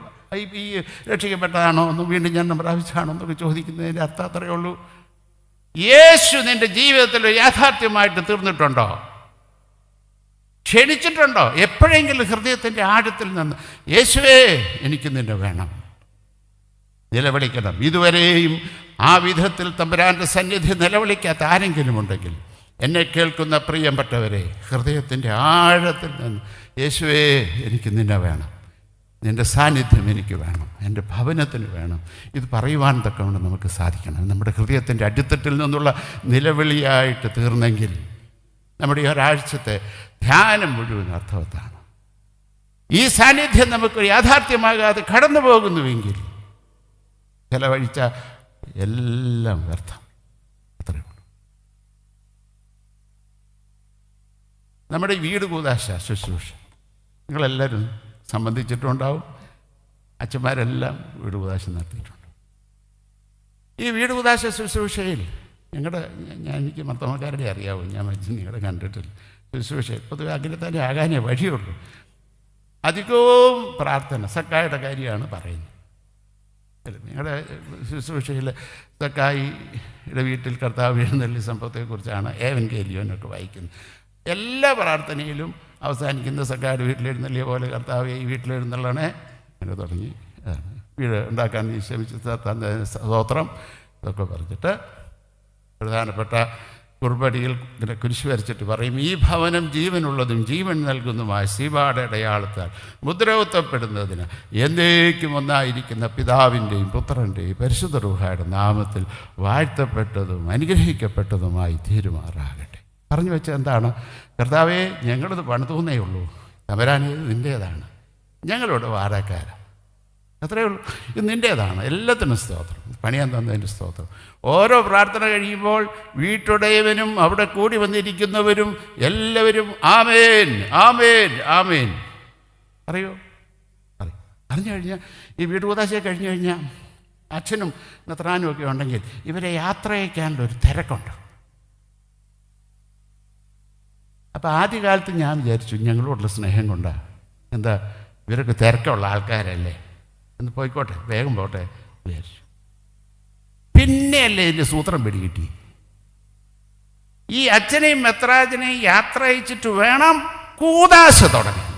S1: ഈ രക്ഷിക്കപ്പെട്ടതാണോ, ഒന്ന് വീണ്ടും ജനനം പ്രാപിച്ചാണോ എന്നൊക്കെ ചോദിക്കുന്നതിൻ്റെ അർത്ഥം അത്രയേ ഉള്ളൂ. യേശു നിൻ്റെ ജീവിതത്തിൽ ഒരു യാഥാർത്ഥ്യമായിട്ട് തീർന്നിട്ടുണ്ടോ? ക്ഷണിച്ചിട്ടുണ്ടോ? എപ്പോഴെങ്കിലും ഹൃദയത്തിൻ്റെ ആഴത്തിൽ നിന്ന് യേശുവേ, എനിക്ക് നിന്നെ വേണം നിലവിളിക്കണം. ഇതുവരെയും ആ വിധത്തിൽ തമ്പുരാൻ്റെ സന്നിധി നിലവിളിക്കാത്ത ആരെങ്കിലും ഉണ്ടെങ്കിൽ, എന്നെ കേൾക്കുന്ന പ്രിയപ്പെട്ടവരെ, ഹൃദയത്തിൻ്റെ ആഴത്തിൽ നിന്ന് യേശുവേ, എനിക്ക് നിന്നെ വേണം, നിൻ്റെ സാന്നിധ്യം എനിക്ക് വേണം, എൻ്റെ ഭവനത്തിന് വേണം. ഇത് പറയുവാൻ തക്കവണ്ണം നമുക്ക് സാധിക്കണം. നമ്മുടെ ഹൃദയത്തിൻ്റെ അടിത്തട്ടിൽ നിന്നുള്ള നിലവിളിയായിട്ട് തീർന്നെങ്കിൽ നമ്മുടെ ഈ ഒരാഴ്ചത്തെ ധ്യാനം മുഴുവൻ അർത്ഥവത്താണ്. ഈ സാന്നിധ്യം നമുക്ക് യാഥാർത്ഥ്യമാകാതെ കടന്നു പോകുന്നുവെങ്കിൽ ചെലവഴിച്ച എല്ലാം വ്യർത്ഥം. അത്രയേ ഉള്ളൂ. നമ്മുടെ വീട് കൂദാശ ശുശ്രൂഷ നിങ്ങളെല്ലാവരും സംബന്ധിച്ചിട്ടുണ്ടാവും. അച്ഛന്മാരെല്ലാം വീട് കൂദാശ നടത്തിയിട്ടുണ്ട്. ഈ വീട് കൂദാശ ശുശ്രൂഷയിൽ എനിക്ക് മർത്തമ്മക്കാരുടെ അറിയാവും, ഞാൻ നിങ്ങളെ കണ്ടിട്ടില്ല. ശുശ്രൂഷയിൽ പൊതുവെ അങ്ങനെ തന്നെ ആകാനേ വഴിയുള്ളൂ. അധികവും പ്രാർത്ഥന സക്കായുടെ കാര്യമാണ് പറയുന്നത്. നിങ്ങളുടെ ശുശ്രൂഷയിൽ സക്കായിയുടെ വീട്ടിൽ കർത്താവ് എഴുന്നള്ളി സംഭവത്തെക്കുറിച്ചാണ് ഏവൻഗേലിയോനൊക്കെ വായിക്കുന്നത്. എല്ലാ പ്രാർത്ഥനയിലും അവസാനിക്കുന്ന സക്കായുടെ വീട്ടിലെഴുന്നള്ളിയ പോലെ കർത്താവ് ഈ വീട്ടിലെഴുന്നള്ളണേ അങ്ങനെ തുടങ്ങി വീട് ഉണ്ടാക്കാൻ നീ ശ്രമിച്ച സ്തോത്രം ഇതൊക്കെ പറഞ്ഞിട്ട് പ്രധാനപ്പെട്ട കുർബടിയിൽ ഇങ്ങനെ കുരിശ് വരച്ചിട്ട് പറയും, ഈ ഭവനം ജീവനുള്ളതും ജീവൻ നൽകുന്നതുമായ ശ്രീപാടെ അടയാളത്താൽ മുദ്രകുത്തപ്പെടുന്നതിന് എന്നേക്കും ഒന്നായിരിക്കുന്ന പിതാവിൻ്റെയും പുത്രൻ്റെയും പരിശുദ്ധ റൂഹായുടെ നാമത്തിൽ വാഴ്ത്തപ്പെട്ടതും അനുഗ്രഹിക്കപ്പെട്ടതുമായി തീരുമാറാകട്ടെ. പറഞ്ഞു വെച്ചാൽ എന്താണ്? കർത്താവേ, ഞങ്ങളിത് പണിതൂന്നേ ഉള്ളൂ, തമ്പുരാനേത് നിൻ്റേതാണ്, ഞങ്ങളിവിടെ വാടകക്കാരാണ്, അത്രയേ ഉള്ളൂ, ഇത് നിൻ്റേതാണ്, എല്ലാത്തിനും സ്തോത്രം, പണിയാൻ തന്നതിൻ്റെ സ്തോത്രം. ഓരോ പ്രാർത്ഥന കഴിയുമ്പോൾ വീട്ടുടയവനും അവിടെ കൂടി വന്നിരിക്കുന്നവരും എല്ലാവരും ആമേൻ ആമേൻ ആമേൻ അറിയോ? അറിഞ്ഞു കഴിഞ്ഞാൽ ഈ വീട് കൂദാശയെ കഴിഞ്ഞു കഴിഞ്ഞാൽ അച്ഛനും നത്രാനും ഒക്കെ ഉണ്ടെങ്കിൽ ഇവരെ യാത്ര അയക്കാനുള്ളൊരു തിരക്കുണ്ട്. അപ്പോൾ ആദ്യകാലത്ത് ഞാൻ വിചാരിച്ചു ഞങ്ങളോടുള്ള സ്നേഹം കൊണ്ടാണ്, എന്താ ഇവരൊക്കെ തിരക്കുള്ള ആൾക്കാരല്ലേ, എന്ന് പോയിക്കോട്ടെ വേഗം പോട്ടെ വിചാരിച്ചു. പിന്നെയല്ലേ ഇതിൻ്റെ സൂത്രം പിടികിട്ടി. ഈ അച്ഛനെയും മെത്രാജനെയും യാത്ര അയച്ചിട്ട് വേണം കൂദാശ തുടങ്ങാൻ.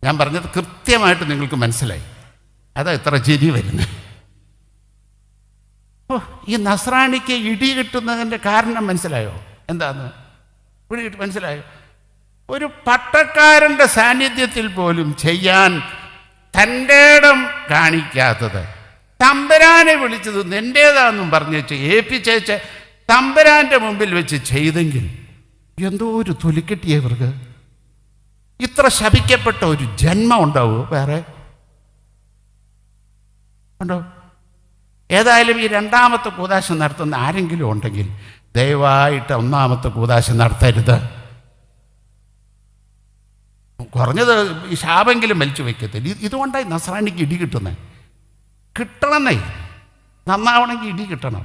S1: ഞാൻ പറഞ്ഞത് കൃത്യമായിട്ട് നിങ്ങൾക്ക് മനസ്സിലായി. അതാ ഇത്ര ചിരി വരുന്നത്. ഓ, ഈ നസ്രാണിക്ക് ഇടി കിട്ടുന്നതിൻ്റെ കാരണം മനസ്സിലായോ? എന്താന്ന് മനസ്സിലായോ? ഒരു പട്ടക്കാരൻ്റെ സാന്നിധ്യത്തിൽ പോലും ചെയ്യാൻ തൻ്റെ ഇടം കാണിക്കാത്തത് തമ്പുരാനെ വിളിച്ചത് നിൻ്റേതാണെന്നും പറഞ്ഞു വെച്ച് ഏൽപ്പിച്ചേച്ച് തമ്പുരാൻ്റെ മുമ്പിൽ വെച്ച് ചെയ്തെങ്കിൽ എന്തോ ഒരു തൊലിക്കെട്ടിയ ഇവർക്ക്. ഇത്ര ശപിക്കപ്പെട്ട ഒരു ജന്മം ഉണ്ടാവുമോ വേറെ? ഉണ്ടോ? ഏതായാലും ഈ രണ്ടാമത്തെ കൂദാശ നടത്തുന്ന ആരെങ്കിലും ഉണ്ടെങ്കിൽ ദയവായിട്ട് ഒന്നാമത്തെ കൂദാശ നടത്തരുത്. കുറഞ്ഞത് ഈ ശാപെങ്കിലും വലിച്ചു വയ്ക്കത്തില്ല. ഇതുകൊണ്ടായി നസ്രാണിക്ക് ഇടി കിട്ടുന്നത്. കിട്ടണമെന്നേ, നന്നാവണമെങ്കിൽ ഇടി കിട്ടണം.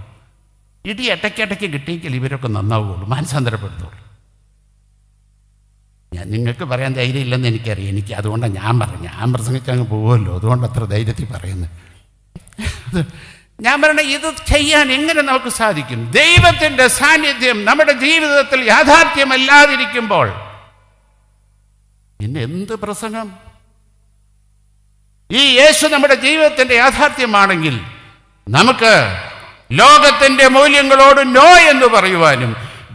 S1: ഇടി ഇടയ്ക്കിടയ്ക്ക് കിട്ടിയെങ്കിൽ ഇവരൊക്കെ നന്നാവുകയുള്ളൂ, മാനസാന്തരപ്പെടുത്തുള്ളൂ. നിങ്ങൾക്ക് പറയാൻ ധൈര്യമില്ലെന്ന് എനിക്കറിയാം. എനിക്ക് അതുകൊണ്ടാണ് ഞാൻ പ്രസംഗിച്ച് അങ്ങ് പോകുമല്ലോ, അതുകൊണ്ട് അത്ര ധൈര്യത്തിൽ പറയുന്നത്. ഞാൻ പറയണ ഇത് ചെയ്യാൻ എങ്ങനെ നമുക്ക് സാധിക്കും? ദൈവത്തിൻ്റെ സാന്നിധ്യം നമ്മുടെ ജീവിതത്തിൽ യാഥാർത്ഥ്യമല്ലാതിരിക്കുമ്പോൾ പിന്നെ എന്ത് പ്രസംഗം? ഈ യേശു നമ്മുടെ ജീവിതത്തിൻ്റെ യാഥാർത്ഥ്യമാണെങ്കിൽ നമുക്ക് ലോകത്തിൻ്റെ മൂല്യങ്ങളോട് നോ എന്ന് പറയുവാനും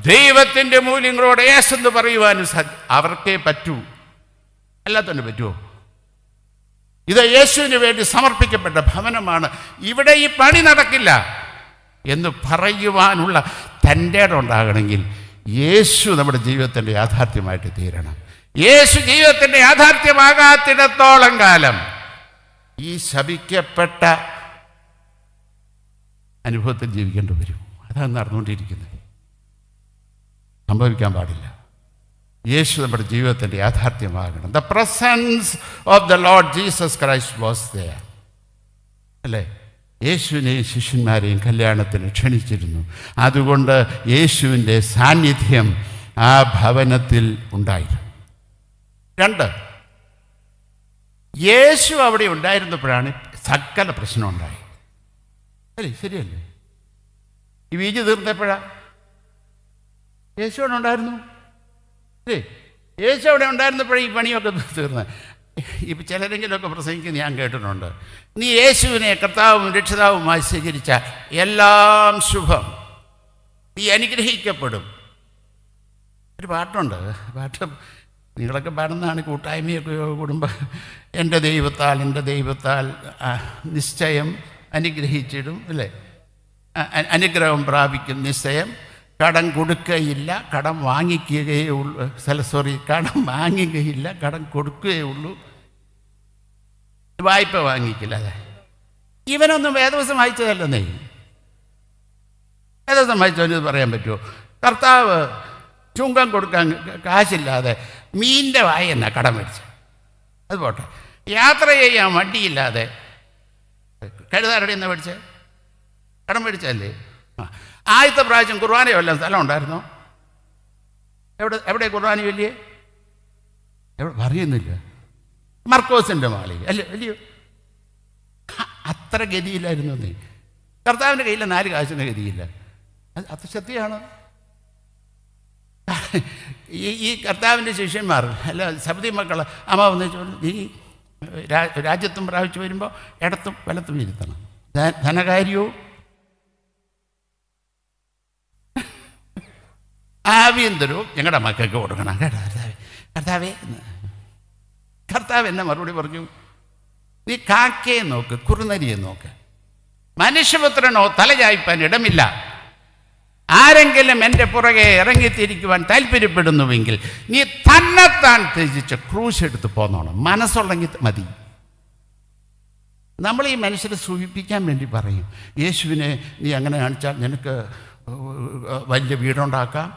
S1: ദൈവത്തിൻ്റെ മൂല്യങ്ങളോട് യേശു എന്ന് പറയുവാനും അവർക്കേ പറ്റൂ. അല്ലാത്തന്നെ പറ്റുമോ? ഇത് യേശുവിന് വേണ്ടി സമർപ്പിക്കപ്പെട്ട ഭവനമാണ്, ഇവിടെ ഈ പണി നടക്കില്ല എന്ന് പറയുവാനുള്ള തൻ്റെ ഇടം ഉണ്ടാകണമെങ്കിൽ യേശു നമ്മുടെ ജീവിതത്തിൻ്റെ യാഥാർത്ഥ്യമായിട്ട് തീരണം. യേശു ജീവിതത്തിൻ്റെ യാഥാർത്ഥ്യമാകാത്തിടത്തോളം കാലം ഈ ശപിക്കപ്പെട്ട അനുഭവത്തിൽ ജീവിക്കേണ്ടി വരും. അതാണ് നടന്നുകൊണ്ടിരിക്കുന്നത്. സംഭവിക്കാൻ പാടില്ല. യേശു നമ്മുടെ ജീവിതത്തിൻ്റെ യാഥാർത്ഥ്യമാകണം. The presence of the Lord Jesus Christ was there. അല്ലേ? യേശുവിനെയും ശിഷ്യന്മാരെയും കല്യാണത്തിന് ക്ഷണിച്ചിരുന്നു. അതുകൊണ്ട് യേശുവിൻ്റെ സാന്നിധ്യം ആ ഭവനത്തിൽ ഉണ്ടായിരുന്നു. 2, യേശു അവിടെ ഉണ്ടായിരുന്നപ്പോഴാണ് സകല പ്രശ്നം ഉണ്ടായി. അല്ലേ? ശരിയല്ലേ? ഈ വീഞ്ഞ് തീർന്നപ്പോഴാ യേശു അവിടെ ഉണ്ടായിരുന്നു. യേശു അവിടെ ഉണ്ടായിരുന്നപ്പോഴേ ഈ പണിയൊക്കെ തീർന്നത്. ഇപ്പം ചിലരെങ്കിലുമൊക്കെ പ്രസംഗിക്കുന്നത് ഞാൻ കേട്ടിട്ടുണ്ട്. നീ യേശുവിനെ കർത്താവും രക്ഷിതാവുമായി സ്വീകരിച്ച എല്ലാം ശുഭം, നീ അനുഗ്രഹിക്കപ്പെടും. ഒരു പാട്ടുണ്ട്, പാട്ട് നിങ്ങളൊക്കെ പാടുന്നതാണ്, കൂട്ടായ്മയൊക്കെ കുടുംബ എൻ്റെ ദൈവത്താൽ നിശ്ചയം അനുഗ്രഹിച്ചിടും, അല്ലേ? അനുഗ്രഹം പ്രാപിക്കും നിശ്ചയം. കടം കൊടുക്കുകയില്ല, കടം വാങ്ങിക്കുകയേ ഉള്ളൂ. കടം വാങ്ങുകയില്ല, കടം കൊടുക്കുകയേ ഉള്ളൂ. വായ്പ വാങ്ങിക്കില്ല. അതെ, ഇവനൊന്നും വേദവസം വായിച്ചതല്ലെന്നേ. വേദവസം വായിച്ചവന് പറയാൻ പറ്റുമോ? കർത്താവ് ചുങ്കം കൊടുക്കാൻ കാശില്ലാതെ മീനിൻ്റെ വായ എന്നാ കടം മേടിച്ച്. അത് പോട്ടെ. യാത്ര ചെയ്യാൻ വണ്ടിയില്ലാതെ കഴുതാരടി എന്നാ മേടിച്ചേ? കടം മേടിച്ചല്ലേ? ആദ്യത്തെ പ്രാവശ്യം കുർബാന വല്ല സ്ഥലം ഉണ്ടായിരുന്നോ? എവിടെ കുർബാന വലിയ എവിടെ പറയുന്നില്ല. മർക്കോസിൻ്റെ മാളിക അല്ലയോ? അത്ര ഗതിയില്ലായിരുന്നു നീ. കർത്താവിൻ്റെ കയ്യിൽ 4 കാശിൻ്റെ ഗതിയില്ല. അത് സത്യമാണ്. ഈ കർത്താവിൻ്റെ ശിഷ്യന്മാർ അല്ല സബദി മക്കൾ അമ്മ വന്ന് നീ രാജ്യത്തും പ്രാപിച്ചു വരുമ്പോൾ ഇടത്തും വലത്തും ഇരുത്തണം. ധനകാര്യവും ആഭ്യന്തരവും ഞങ്ങളുടെ മക്കൾക്ക് കൊടുക്കണം കേട്ടോ. കർത്താവ് എന്നെ മറുപടി പറഞ്ഞു, നീ കാക്കയെ നോക്ക്, കുറുനരിയെ നോക്ക്. മനുഷ്യപുത്രനോ തലചായ്പാൻ ഇടമില്ല. ആരെങ്കിലും എൻ്റെ പുറകെ ഇറങ്ങിത്തിരിക്കുവാൻ താല്പര്യപ്പെടുന്നുവെങ്കിൽ നീ തന്നെത്താൻ ത്യജിച്ച് ക്രൂശ് എടുത്ത് പോന്നോണം. മനസ്സുള്ളെങ്കിൽ മതി. നമ്മൾ ഈ മനുഷ്യരെ സൂചിപ്പിക്കാൻ വേണ്ടി പറയും, യേശുവിനെ നീ അങ്ങനെ കാണിച്ചാൽ നിനക്ക് വലിയ വീടുണ്ടാക്കാം,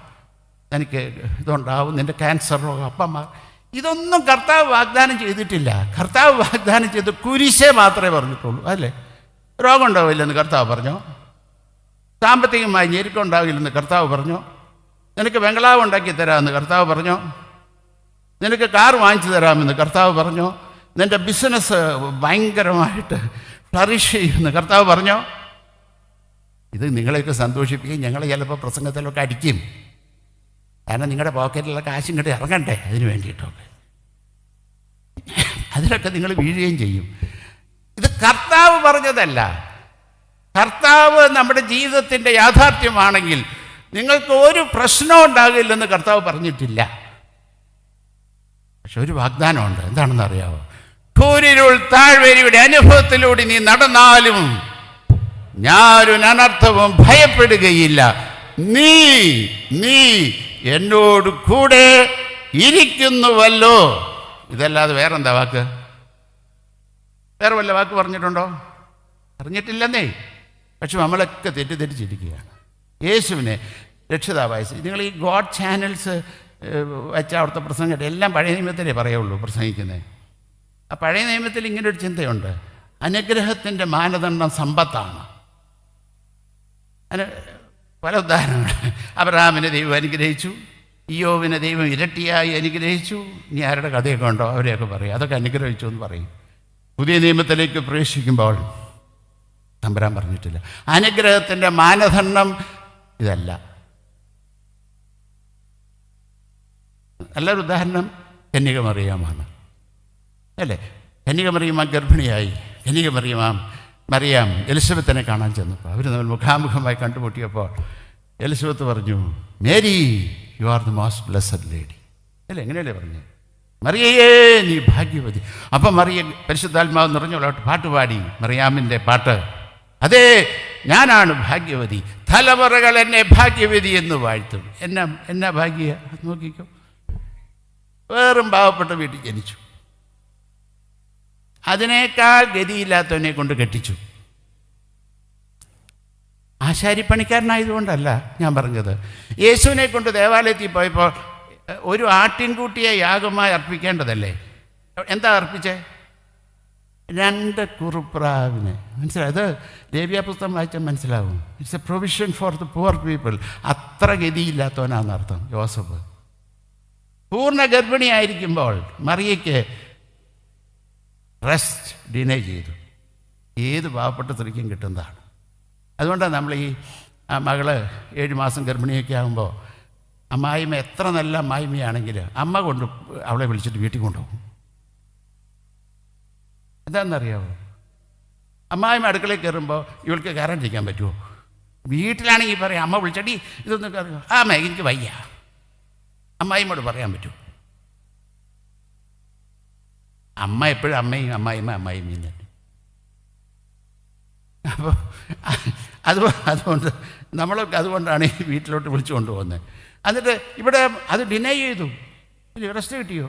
S1: എനിക്ക് ഇതുണ്ടാവും, നിൻ്റെ ക്യാൻസർ രോഗം അപ്പന്മാർ. ഇതൊന്നും കർത്താവ് വാഗ്ദാനം ചെയ്തിട്ടില്ല. കർത്താവ് വാഗ്ദാനം ചെയ്ത് കുരിശേ മാത്രമേ പറഞ്ഞിട്ടുള്ളൂ, അല്ലേ? രോഗം ഉണ്ടാവില്ലെന്ന് കർത്താവ് പറഞ്ഞോ? സാമ്പത്തികമായി ഞെരുക്കം ഉണ്ടാവില്ലെന്ന് കർത്താവ് പറഞ്ഞോ? നിനക്ക് ബംഗ്ലാവ് ഉണ്ടാക്കി തരാമെന്ന് കർത്താവ് പറഞ്ഞോ? നിനക്ക് കാർ വാങ്ങിച്ചു തരാമെന്ന് കർത്താവ് പറഞ്ഞോ? നിൻ്റെ ബിസിനസ് ഭയങ്കരമായിട്ട് ഫ്ലറിഷ് ചെയ്യുമെന്ന് കർത്താവ് പറഞ്ഞോ? ഇത് നിങ്ങളെയൊക്കെ സന്തോഷിപ്പിക്കും. ഞങ്ങളെ ചിലപ്പോൾ പ്രസംഗത്തിലൊക്കെ അടിക്കും. കാരണം നിങ്ങളുടെ പോക്കറ്റിലുള്ള കാശും ഇങ്ങോട്ട് ഇറങ്ങണ്ടേ, അതിന് വേണ്ടിയിട്ടൊക്കെ. അതിലൊക്കെ നിങ്ങൾ വീഴുകയും ചെയ്യും. ഇത് കർത്താവ് പറഞ്ഞതല്ല. കർത്താവ് നമ്മുടെ ജീവിതത്തിൻ്റെ യാഥാർത്ഥ്യമാണെങ്കിൽ നിങ്ങൾക്ക് ഒരു പ്രശ്നവും ഉണ്ടാകില്ലെന്ന് കർത്താവ് പറഞ്ഞിട്ടില്ല. പക്ഷെ ഒരു വാഗ്ദാനമുണ്ട്. എന്താണെന്ന് അറിയാമോ? കൂരിരുൾ താഴ്വരയുടെ അനുഭവത്തിലൂടെ നീ നടന്നാലും ഞാനൊരു അനർത്ഥവും ഭയപ്പെടുകയില്ല. നീ എന്നോട് കൂടെ ഇരിക്കുന്നുവല്ലോ. ഇതല്ലാതെ വേറെന്താ വാക്ക്? വേറെ വല്ല വാക്ക് പറഞ്ഞിട്ടുണ്ടോ? പറഞ്ഞിട്ടില്ലെന്നേ. പക്ഷെ നമ്മളൊക്കെ തെറ്റിദ്ധരിച്ചിരിക്കുകയാണ്. യേശുവിനെ രക്ഷിതാവായ നിങ്ങൾ ഈ ഗോഡ് ചാനൽസ് വെച്ച അവിടുത്തെ പ്രസംഗം എല്ലാം പഴയ നിയമത്തിലേ പറയുള്ളൂ പ്രസംഗിക്കുന്നത്. ആ പഴയ നിയമത്തിൽ ഇങ്ങനൊരു ചിന്തയുണ്ട്, അനുഗ്രഹത്തിൻ്റെ മാനദണ്ഡം സമ്പത്താണ്. പല ഉദാഹരണങ്ങൾ. അബ്രഹാമിനെ ദൈവം അനുഗ്രഹിച്ചു, ഇയ്യോബിനെ ദൈവം ഇരട്ടിയായി അനുഗ്രഹിച്ചു. ഇനി ആരുടെ കഥയൊക്കെ ഉണ്ടോ അവരെയൊക്കെ പറയും, അതൊക്കെ അനുഗ്രഹിച്ചു എന്ന് പറയും. പുതിയ നിയമത്തിലേക്ക് പ്രവേശിക്കുമ്പോൾ തമ്പുരാൻ പറഞ്ഞിട്ടില്ല. അനുഗ്രഹത്തിൻ്റെ മാനദണ്ഡം ഇതല്ല. നല്ലൊരു ഉദാഹരണം കന്യക മറിയാമാണ്, അല്ലേ? കന്യക മറിയാം ഗർഭിണിയായി. കന്യക മറിയാം എലിസബത്തിനെ കാണാൻ ചെന്നപ്പോൾ അവർ നമ്മൾ മുഖാമുഖമായി കണ്ടുമുട്ടിയപ്പോൾ എലിസബത്ത് പറഞ്ഞു, Mary U are the most blessed lady, അല്ലേ? എങ്ങനെയല്ലേ പറഞ്ഞു? മറിയേ നീ ഭാഗ്യവതി. അപ്പം മറിയ പരിശുദ്ധാത്മാവ് നിറഞ്ഞോളോട്ട് പാട്ടുപാടി മറിയാമിൻ്റെ പാട്ട്. അതേ, ഞാനാണ് ഭാഗ്യവതി, തലമുറകൾ എന്നെ ഭാഗ്യവതി എന്ന് വാഴ്ത്തും. എന്നാ ഭാഗ്യ നോക്കിക്കോ. വേറും പാവപ്പെട്ട വീട്ടിൽ ജനിച്ചു, അതിനേക്കാൾ ഗതിയില്ലാത്തവനെ കൊണ്ട് കെട്ടിച്ചു. ആശാരിപ്പണിക്കാരനായതുകൊണ്ടല്ല ഞാൻ പറഞ്ഞത്. യേശുവിനെ കൊണ്ട് ദേവാലയത്തിൽ പോയപ്പോൾ ഒരു ആട്ടിൻകുട്ടിയെ യാഗമായി അർപ്പിക്കേണ്ടതല്ലേ? എന്താ അർപ്പിച്ചേ? 2 കുറുപ്രാവിനെ. മനസ്സിലായി? അത് ലേവ്യ പുസ്തകം വായിച്ചാൽ മനസ്സിലാവും. It's A provision for the poor people. അത്ര ഗതിയില്ലാത്തവനാണെന്നർത്ഥം യോസഫ്. പൂർണ്ണ ഗർഭിണിയായിരിക്കുമ്പോൾ മറിയയ്ക്ക് റെസ്റ്റ് ഡിനേ ചെയ്തു. ഏത് പാവപ്പെട്ട സ്ത്രീക്കും കിട്ടുന്നതാണ്. അതുകൊണ്ടാണ് നമ്മൾ ഈ മകള് 7 മാസം ഗർഭിണിയൊക്കെ ആകുമ്പോൾ അമ്മായിമ്മ എത്ര നല്ല അമ്മായിമ്മയാണെങ്കിൽ അമ്മ കൊണ്ട് അവളെ വിളിച്ചിട്ട് വീട്ടിൽ കൊണ്ടുപോകും. എന്താണെന്നറിയാമോ? അമ്മായിമ്മ അടുക്കളയിൽ കയറുമ്പോൾ ഇവൾക്ക് കയറാണ്ടിരിക്കാൻ പറ്റുമോ? വീട്ടിലാണെങ്കിൽ പറയാം, അമ്മ വിളിച്ചടി ഇതൊന്നും കയറുക, ആമേ എനിക്ക് വയ്യ, അമ്മായിമ്മോട് പറയാൻ പറ്റുമോ? അമ്മ എപ്പോഴും അമ്മയും അമ്മായിമ്മയും തന്നെ. അപ്പോൾ അതുകൊണ്ട് നമ്മളൊക്കെ അതുകൊണ്ടാണ് ഈ വീട്ടിലോട്ട് വിളിച്ചു കൊണ്ടുപോകുന്നത്. എന്നിട്ട് ഇവിടെ അത് ഡിനൈ ചെയ്തു. റെസ്റ്റ് കിട്ടിയോ?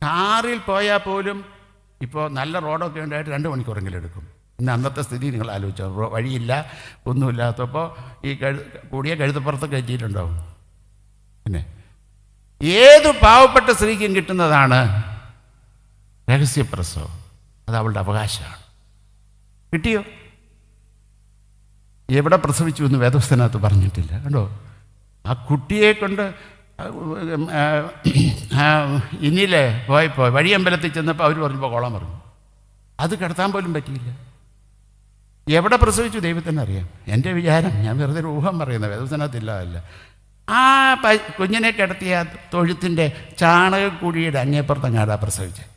S1: കാറിൽ പോയാൽ പോലും ഇപ്പോൾ നല്ല റോഡൊക്കെ ഉണ്ടായിട്ട് 2 മണിക്കൂറെങ്കിലും എടുക്കും. ഇന്ന് അന്നത്തെ സ്ഥിതി നിങ്ങൾ ആലോചിച്ചോ. വഴിയില്ല, ഒന്നുമില്ലാത്തപ്പോൾ ഈ കൂടിയ കഴുതപ്പുറത്ത് കയറ്റിയിട്ടുണ്ടാവും. പിന്നെ ഏത് പാവപ്പെട്ട സ്ത്രീക്കും കിട്ടുന്നതാണ് രഹസ്യപ്രസവം. അത് അവളുടെ അവകാശമാണ്. കിട്ടിയോ? എവിടെ പ്രസവിച്ചു എന്ന് വേദപുസ്തകത്തിനകത്ത് പറഞ്ഞിട്ടില്ല കേട്ടോ. ആ കുട്ടിയെ കൊണ്ട് ഇന്നിലെ പോയപ്പോൾ വഴിയമ്പലത്തിൽ ചെന്നപ്പോൾ അവർ പറഞ്ഞപ്പോൾ കോളം പറഞ്ഞു. അത് കിടത്താൻ പോലും പറ്റിയില്ല. എവിടെ പ്രസവിച്ചു ദൈവത്തിന് അറിയാം. എൻ്റെ വിചാരം, ഞാൻ വെറുതെ ഒരു ഊഹം പറയുന്നത്, വേദപുസ്തകത്തില്ല അല്ല. ആ കുഞ്ഞിനെ കിടത്തിയ തൊഴുത്തിൻ്റെ ചാണകക്കുഴിയുടെ അങ്ങേപ്പുറത്തങ്ങാടാ പ്രസവിച്ചത്.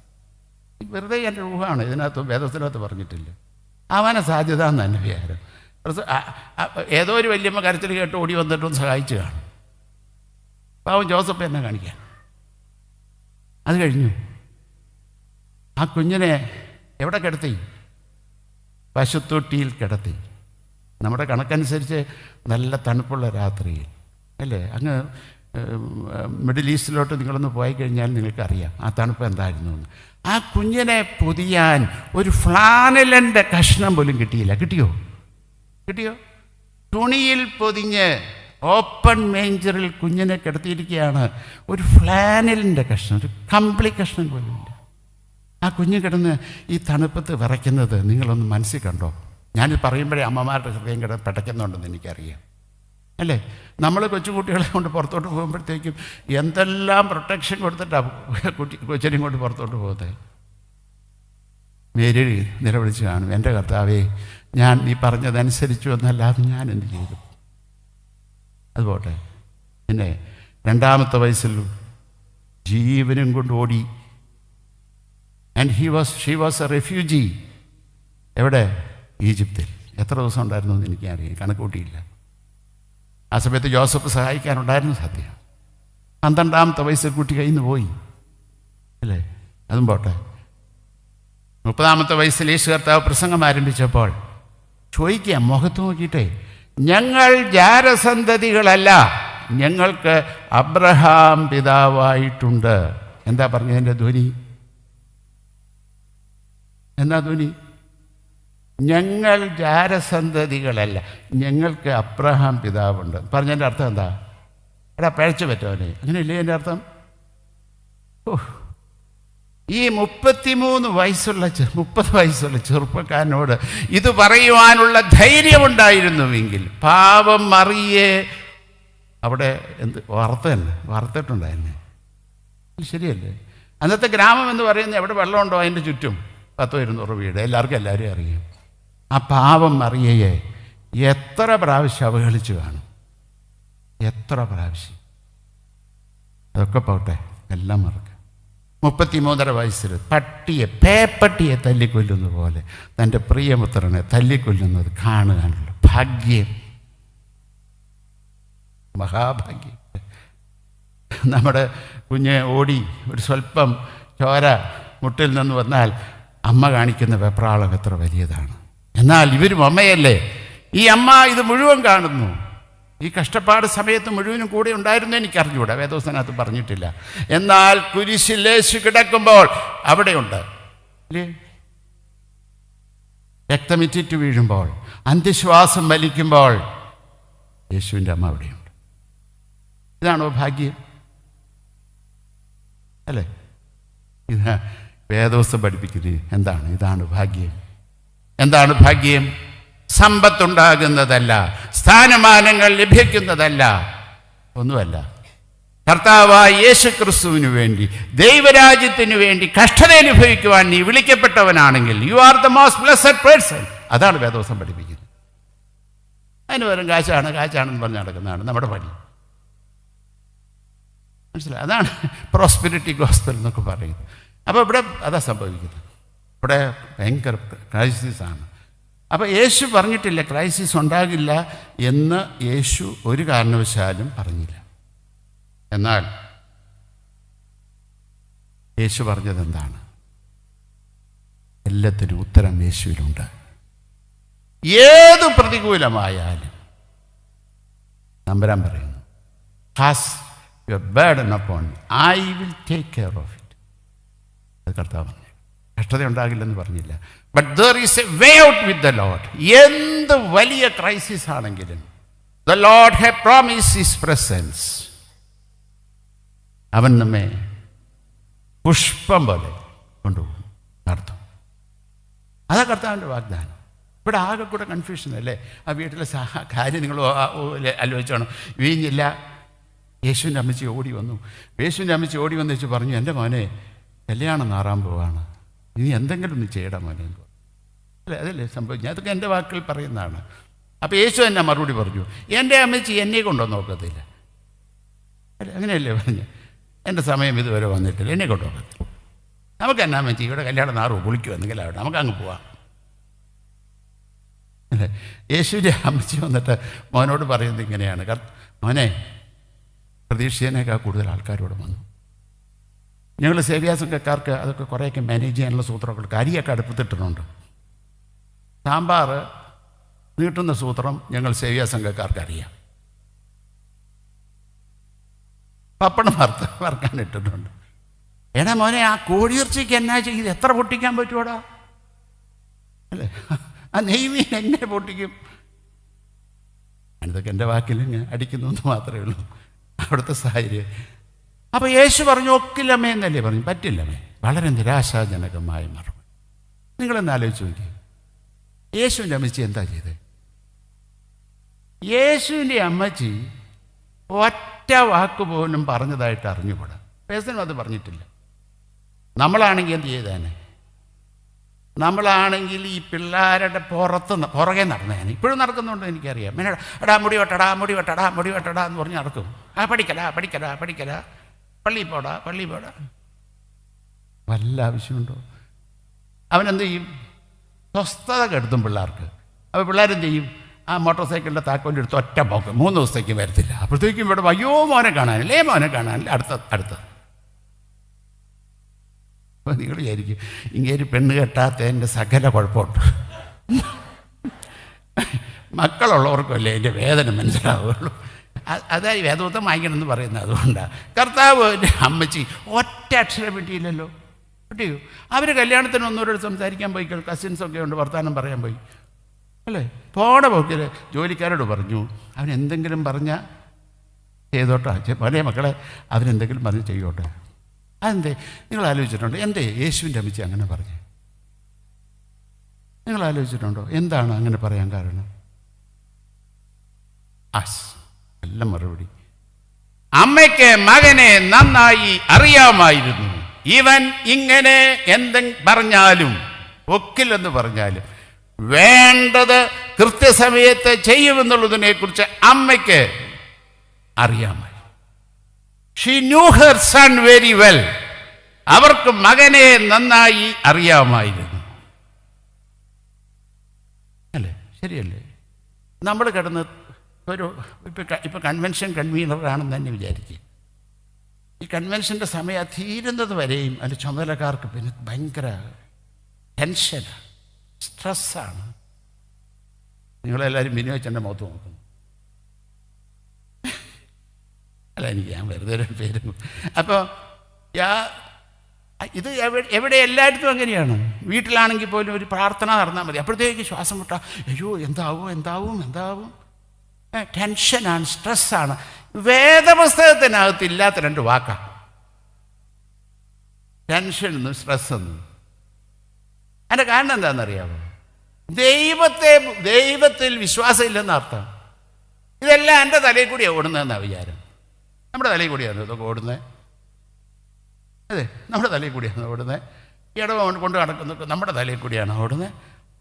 S1: വെറുതെ എൻ്റെ ഊഹമാണ്, ഇതിനകത്ത് വേദപുസ്തകത്തിനകത്ത് പറഞ്ഞിട്ടില്ല. ആവാന സാധ്യത എന്ന് തന്നെ വിചാരം. ഏതോ ഒരു വല്യമ്മ കരച്ചിൽ കേട്ട് ഓടി വന്നിട്ടൊന്ന് സഹായിച്ചു കാണും. പാവം ജോസഫ് എന്നെ കാണിക്കാൻ. അത് കഴിഞ്ഞു. ആ കുഞ്ഞിനെ എവിടെ കിടത്തി? പശുത്തൊട്ടിയിൽ കിടത്തി. നമ്മുടെ കണക്കനുസരിച്ച് നല്ല തണുപ്പുള്ള രാത്രിയിൽ അല്ലേ. അങ്ങ് മിഡിൽ ഈസ്റ്റിലോട്ട് നിങ്ങളൊന്ന് പോയി കഴിഞ്ഞാൽ നിങ്ങൾക്കറിയാം ആ തണുപ്പ് എന്തായിരുന്നു എന്ന്. ആ കുഞ്ഞിനെ പൊതിയാൻ ഒരു ഫ്ലാനലിൻ്റെ കഷ്ണം പോലും കിട്ടിയില്ല. കിട്ടിയോ? തുണിയിൽ പൊതിഞ്ഞ് ഓപ്പൺ മേഞ്ചറിൽ കുഞ്ഞിനെ കിടത്തിയിരിക്കുകയാണ്. ഒരു ഫ്ലാനലിൻ്റെ കഷ്ണം, ഒരു കമ്പിളി കഷ്ണം പോലും ഇല്ല. ആ കുഞ്ഞ് കിടന്ന് ഈ തണുപ്പത്ത് വിറയ്ക്കുന്നത് നിങ്ങളൊന്ന് മനസ്സിൽ കണ്ടോ? ഞാനിത് പറയുമ്പോഴേ അമ്മമാരുടെ ഹൃദയം പിടയ്ക്കുന്നുണ്ടെന്ന് എനിക്കറിയാം അല്ലേ. നമ്മൾ കൊച്ചുകുട്ടികളെ കൊണ്ട് പുറത്തോട്ട് പോകുമ്പോഴത്തേക്കും എന്തെല്ലാം പ്രൊട്ടക്ഷൻ കൊടുത്തിട്ടാണ് കൊച്ചിനെയും കൊണ്ട് പുറത്തോട്ട് പോകുന്നത്. മേരി നിലവിളിച്ച് കാണും, എൻ്റെ കർത്താവേ, ഞാൻ നീ പറഞ്ഞതനുസരിച്ചു എന്നല്ലാതെ ഞാൻ എന്ത് ചെയ്തു? അതുപോട്ടെ. പിന്നെ 2-ാമത്തെ വയസ്സിൽ ജീവനും കൊണ്ട് ഓടി. And she was A refugee. എവിടെ? ഈജിപ്തിൽ. എത്ര ദിവസം ഉണ്ടായിരുന്നു എന്ന് എനിക്കറിയാം, കണക്കൂട്ടിയില്ല. ആ സമയത്ത് ജോസഫ് സഹായിക്കാനുണ്ടായിരുന്നു സത്യം. 12-ാമത്തെ വയസ്സിൽ കുട്ടി കയ്യിൽ നിന്ന് പോയി അല്ലേ. അതും പോട്ടെ. 30-ാമത്തെ വയസ്സിൽ യേശു കർത്താവ് പ്രസംഗം ആരംഭിച്ചപ്പോൾ ചോദിക്കുക, മുഖത്ത് നോക്കിയിട്ടേ, ഞങ്ങൾ ജാരസന്തതികളല്ല, ഞങ്ങൾക്ക് അബ്രഹാം പിതാവായിട്ടുണ്ട്. എന്താ പറഞ്ഞതിൻ്റെ ധ്വനി? എന്താ ധ്വനി? ഞങ്ങൾ ജാരസന്തതികളല്ല, ഞങ്ങൾക്ക് അബ്രഹാം പിതാവുണ്ട്. പറഞ്ഞതിൻ്റെ അർത്ഥം എന്താ? എടാ പഴച്ചു പറ്റവനെ, അങ്ങനെയല്ലേ എൻ്റെ അർത്ഥം? ഈ 30 വയസ്സുള്ള ചെറുപ്പക്കാരനോട് ഇത് പറയുവാനുള്ള ധൈര്യമുണ്ടായിരുന്നുവെങ്കിൽ പാവം മറിയെ അവിടെ വറുത്തിട്ടുണ്ടായിരുന്നു. ശരിയല്ലേ? അന്നത്തെ ഗ്രാമം എന്ന് പറയുന്നത് എവിടെ വെള്ളമുണ്ടോ അതിൻ്റെ ചുറ്റും 100-200 വീട്, എല്ലാവരും അറിയാം. ആ പാവം മറിയയെ എത്ര പ്രാവശ്യം അവഹേളിച്ചു കാണും, എത്ര പ്രാവശ്യം. അതൊക്കെ പോട്ടെ, എല്ലാം മറക്കാം. 33.5 വയസ്സിൽ പേപ്പട്ടിയെ തല്ലിക്കൊല്ലുന്ന പോലെ തൻ്റെ പ്രിയപുത്രനെ തല്ലിക്കൊല്ലുന്നത് കാണുകയാണല്ലോ. ഭാഗ്യം, മഹാഭാഗ്യം. നമ്മുടെ കുഞ്ഞ് ഓടി ഒരു സ്വല്പം ചോര മുട്ടിൽ നിന്ന് വന്നാൽ അമ്മ കാണിക്കുന്ന വെപ്രാളം എത്ര വലിയതാണ്. എന്നാൽ ഇവരും അമ്മയല്ലേ. ഈ അമ്മ ഇത് മുഴുവൻ കാണുന്നു. ഈ കഷ്ടപ്പാട് സമയത്ത് മുഴുവനും കൂടെ ഉണ്ടായിരുന്നു എനിക്കറിഞ്ഞൂടാ, വേദപുസ്തകത്തിനകത്ത് പറഞ്ഞിട്ടില്ല. എന്നാൽ കുരിശിൽ യേശു കിടക്കുമ്പോൾ അവിടെയുണ്ട് അല്ലേ. രക്തമിറ്റിറ്റ് വീഴുമ്പോൾ, അന്ത്യശ്വാസം വലിക്കുമ്പോൾ യേശുവിൻ്റെ അമ്മ അവിടെയുണ്ട്. ഇതാണോ ഭാഗ്യം? അല്ലേ? ഇത് വേദപുസ്തകം പഠിപ്പിക്കുന്നത് എന്താണ്? ഇതാണ് ഭാഗ്യം. എന്താണ് ഭാഗ്യം? സമ്പത്തുണ്ടാകുന്നതല്ല, സ്ഥാനമാനങ്ങൾ ലഭിക്കുന്നതല്ല, ഒന്നുമല്ല. കർത്താവായ യേശു ക്രിസ്തുവിന് വേണ്ടി, ദൈവരാജ്യത്തിന് വേണ്ടി കഷ്ടത അനുഭവിക്കുവാൻ നീ വിളിക്കപ്പെട്ടവനാണെങ്കിൽ you are the most blessed person. അതാണ് വേദപുസ്തകം പഠിപ്പിക്കുന്നത്. അതിന് പകരം കാശാണെന്ന് പറഞ്ഞ് നടക്കുന്നതാണ് നമ്മുടെ പണി. മനസ്സിലായി? അതാണ് പ്രോസ്പെരിറ്റി ഗോസ്പൽ എന്നൊക്കെ പറയുന്നത്. അപ്പോൾ ഇവിടെ അതാ സംഭവിക്കുന്നത്. ഇവിടെ ഭയങ്കര ക്രൈസിസാണ്. അപ്പോൾ യേശു പറഞ്ഞിട്ടില്ല ക്രൈസിസ് ഉണ്ടാകില്ല എന്ന്. യേശു ഒരു കാരണവശാലും പറഞ്ഞില്ല. എന്നാൽ യേശു പറഞ്ഞത് എന്താണ്? എല്ലാത്തിനും ഉത്തരം യേശുവിലുണ്ട്. ഏത് പ്രതികൂലമായാലും തമ്പുരാൻ പറയുന്നു, has your burden upon me, I will take care of it. അത് കർത്താവ് പറഞ്ഞു. കഷ്ടത ഉണ്ടാകില്ലെന്ന് പറഞ്ഞില്ല. But there is a way out with the Lord. എന്ത് വലിയ ക്രൈസിസ് ആണെങ്കിലും the Lord have promised his presence. അവൻ നമ്മെ പുഷ്പം പോലെ കൊണ്ടുപോകും, നടത്തും. അതാ കർത്താവിൻ്റെ വാഗ്ദാനം. ഇവിടെ ആകെ കൂടെ കൺഫ്യൂഷൻ അല്ലേ? ആ വീട്ടിലെ കാര്യം നിങ്ങൾ ആലോചിച്ചോണം. വീഞ്ഞില്ല. യേശുവിൻ്റെ അമ്മച്ചി ഓടി വന്നു. യേശുവിൻ്റെ അമ്മച്ചി ഓടി വന്ന് വെച്ച് പറഞ്ഞു, എൻ്റെ മോനെ കല്യാണം നാറാൻ പോവാണ്, ഇനി എന്തെങ്കിലും ഒന്ന് ചെയ്യടാ മോനെ. അല്ലേ? അതല്ലേ സംഭവിച്ചു. അതൊക്കെ എൻ്റെ വാക്കുകൾ പറയുന്നതാണ്. അപ്പോൾ യേശു എന്നെ മറുപടി പറഞ്ഞു, എൻ്റെ അമ്മച്ചി എന്നെ കൊണ്ടുവന്ന് നോക്കത്തില്ല. അല്ലേ? അങ്ങനെയല്ലേ പറഞ്ഞു? എൻ്റെ സമയം ഇതുവരെ വന്നിട്ടില്ല, എന്നെ കൊണ്ടുപോകത്തില്ല. നമുക്ക് എന്നാ അമ്മച്ചി ഇവിടെ കല്യാണം നാറു കുളിക്കുമെന്നെങ്കിലും ആവട്ടെ, നമുക്ക് അങ്ങ് പോവാം. അല്ലേ? യേശുവിൻ്റെ അമ്മച്ചി വന്നിട്ട് മോനോട് പറയുന്നത് ഇങ്ങനെയാണ്, മോനെ പ്രതീക്ഷിച്ചതിനേക്കാൾ കൂടുതൽ ആൾക്കാരോട് വന്നു. ഞങ്ങൾ സേവ്യാസംഘക്കാർക്ക് അതൊക്കെ കുറേയൊക്കെ മാനേജ് ചെയ്യാനുള്ള സൂത്രമൊക്കെ കരിയൊക്കെ അടുപ്പത്തിട്ടിട്ടുണ്ട്. സാമ്പാർ നീട്ടുന്ന സൂത്രം ഞങ്ങൾ സേവ്യാസംഘക്കാർക്ക് അറിയാം. പപ്പടം വറുക്കാൻ ഇട്ടിട്ടുണ്ട്. എടാ മോനെ, ആ കോഴിയിറച്ചിക്ക് എന്നാ ചെയ്ത് എത്ര പൊട്ടിക്കാൻ പറ്റുമോടാ? അല്ലേ? ആ നെയ്മീൻ എങ്ങനെ പൊട്ടിക്കും? ഇതൊക്കെ എൻ്റെ വാക്കിൽ അടിക്കുന്നു എന്ന് മാത്രമേ ഉള്ളൂ അവിടുത്തെ സാഹചര്യം. അപ്പോൾ യേശു പറഞ്ഞു ഒക്കില്ലമ്മേ എന്നല്ലേ പറഞ്ഞു. പറ്റില്ലമ്മേ. വളരെ നിരാശാജനകമായ മറുപടി. നിങ്ങളെന്ന് ആലോചിച്ച് നോക്കി, യേശുവിൻ്റെ അമ്മച്ചി എന്താ ചെയ്തത്? യേശുവിൻ്റെ അമ്മച്ചി ഒറ്റ വാക്ക് പോലും പറഞ്ഞതായിട്ട് അറിഞ്ഞുകൂടാ. പേഴ്സണും അത് പറഞ്ഞിട്ടില്ല. നമ്മളാണെങ്കിൽ എന്ത് ചെയ്തേനെ? നമ്മളാണെങ്കിൽ ഈ പിള്ളേരുടെ പുറകെ നടന്നേനെ. ഇപ്പോഴും നടക്കുന്നുണ്ടോ എനിക്കറിയാം. പിന്നെ എടാ മുടി വെട്ടടാ, മുടി വെട്ടടാ, മുടി വെട്ടടാ എന്ന് പറഞ്ഞ് നടക്കും. ആ പഠിക്കലാ പഠിക്കലാ പഠിക്കലാ, പള്ളി പോടാ പള്ളി പോടാ. വല്ല ആവശ്യമുണ്ടോ? അവനെന്ത് ചെയ്യും? സ്വസ്ഥത കെടുത്തും പിള്ളേർക്ക്. അപ്പോൾ പിള്ളേരെന്ത് ചെയ്യും? ആ മോട്ടോർ സൈക്കിളിൻ്റെ താക്കോലിൻ്റെ എടുത്ത് ഒറ്റ പോക്ക് 3 ദിവസത്തേക്ക് വരത്തില്ല. അപ്പോഴത്തേക്കും ഇവിടെ അയ്യോ മോനെ കാണാനില്ലേ, മോനെ കാണാനില്ല, അടുത്ത. അപ്പോൾ നിങ്ങൾ വിചാരിക്കും ഇങ്ങനെ പെണ്ണ് കെട്ടാത്തതിൻ്റെ സകല കുഴപ്പമുണ്ട്. മക്കളുള്ളവർക്കല്ലേ എൻ്റെ വേദന മനസ്സിലാവുള്ളൂ. അതായി വേദോത്തം വാങ്ങിക്കണമെന്ന് പറയുന്നത് അതുകൊണ്ടാണ്. കർത്താവിൻ്റെ അമ്മച്ചി ഒറ്റ അക്ഷരം കിട്ടിയില്ലല്ലോ. കിട്ടിയോ? അവർ കല്യാണത്തിന് ഒന്നോരോട് സംസാരിക്കാൻ പോയി, കസിൻസൊക്കെ ഉണ്ട്, വർത്തമാനം പറയാൻ പോയി. അല്ലേ? പോണ പോക്കിൽ ജോലിക്കാരോട് പറഞ്ഞു, അവനെന്തെങ്കിലും പറഞ്ഞാൽ ചെയ്തോട്ടെ, പല മക്കളെ അവനെന്തെങ്കിലും പറഞ്ഞ് ചെയ്യോട്ടെ. അതെന്തേ? നിങ്ങൾ ആലോചിച്ചിട്ടുണ്ടോ? എന്തേ യേശുവിൻ്റെ അമ്മച്ചി അങ്ങനെ പറഞ്ഞു? നിങ്ങൾ ആലോചിച്ചിട്ടുണ്ടോ? എന്താണ് അങ്ങനെ പറയാൻ കാരണം? നല്ല മറുപടി. അമ്മയ്ക്ക് മകനെ നന്നായി അറിയാമായിരുന്നു. ഇവൻ ഇങ്ങനെ പറഞ്ഞാലും ഒക്കില്ലെന്ന് പറഞ്ഞാലും വേണ്ടത് കൃത്യസമയത്ത് ചെയ്യുമെന്നുള്ളതിനെ കുറിച്ച് അമ്മയ്ക്ക് അറിയാമായി. She knew her son very well. അവർക്ക് മകനെ നന്നായി അറിയാമായിരുന്നു. അല്ലേ? ശരിയല്ലേ? നമ്മൾ കിടന്ന് ഇപ്പം കൺവെൻഷൻ കൺവീനറാണെന്ന് തന്നെ വിചാരിക്കുക. ഈ കൺവെൻഷൻ്റെ സമയം തീരുന്നത് വരെയും അതിൻ്റെ ചുമതലക്കാർക്ക് പിന്നെ ഭയങ്കര ടെൻഷനാണ്, സ്ട്രെസ്സാണ്. നിങ്ങളെല്ലാവരും വിനിയോഗിച്ചെൻ്റെ മുഖത്ത് നോക്കുന്നു. അല്ല, എനിക്ക് ഞാൻ വെറുതെ ഒരു പേര്. അപ്പോൾ ഇത് എവിടെ എല്ലായിടത്തും അങ്ങനെയാണ്. വീട്ടിലാണെങ്കിൽ പോലും ഒരു പ്രാർത്ഥന നടന്നാൽ മതി, അപ്പോഴത്തേക്ക് ശ്വാസം മുട്ടാ, അയ്യോ എന്താവും. ടെൻഷനാണ്, സ്ട്രെസ്സാണ്. വേദപുസ്തകത്തിനകത്ത് ഇല്ലാത്ത 2 വാക്കാണ് ടെൻഷനെന്നും സ്ട്രെസ്സെന്നും. അതിൻ്റെ കാരണം എന്താണെന്നറിയാമോ? ദൈവത്തിൽ വിശ്വാസം ഇല്ലെന്ന അർത്ഥം. ഇതെല്ലാം എൻ്റെ തലയിൽ കൂടിയാണ് ഓടുന്നതെന്നാണ് വിചാരം. നമ്മുടെ തലയിൽ കൂടിയാണ് ഇതൊക്കെ ഓടുന്നത്. അതെ, നമ്മുടെ തലയിൽ കൂടിയാണ് ഓടുന്നത്. ഇടവ കൊണ്ട് നടക്കുന്നതൊക്കെ നമ്മുടെ തലയിൽ കൂടിയാണ് ഓടുന്നത്.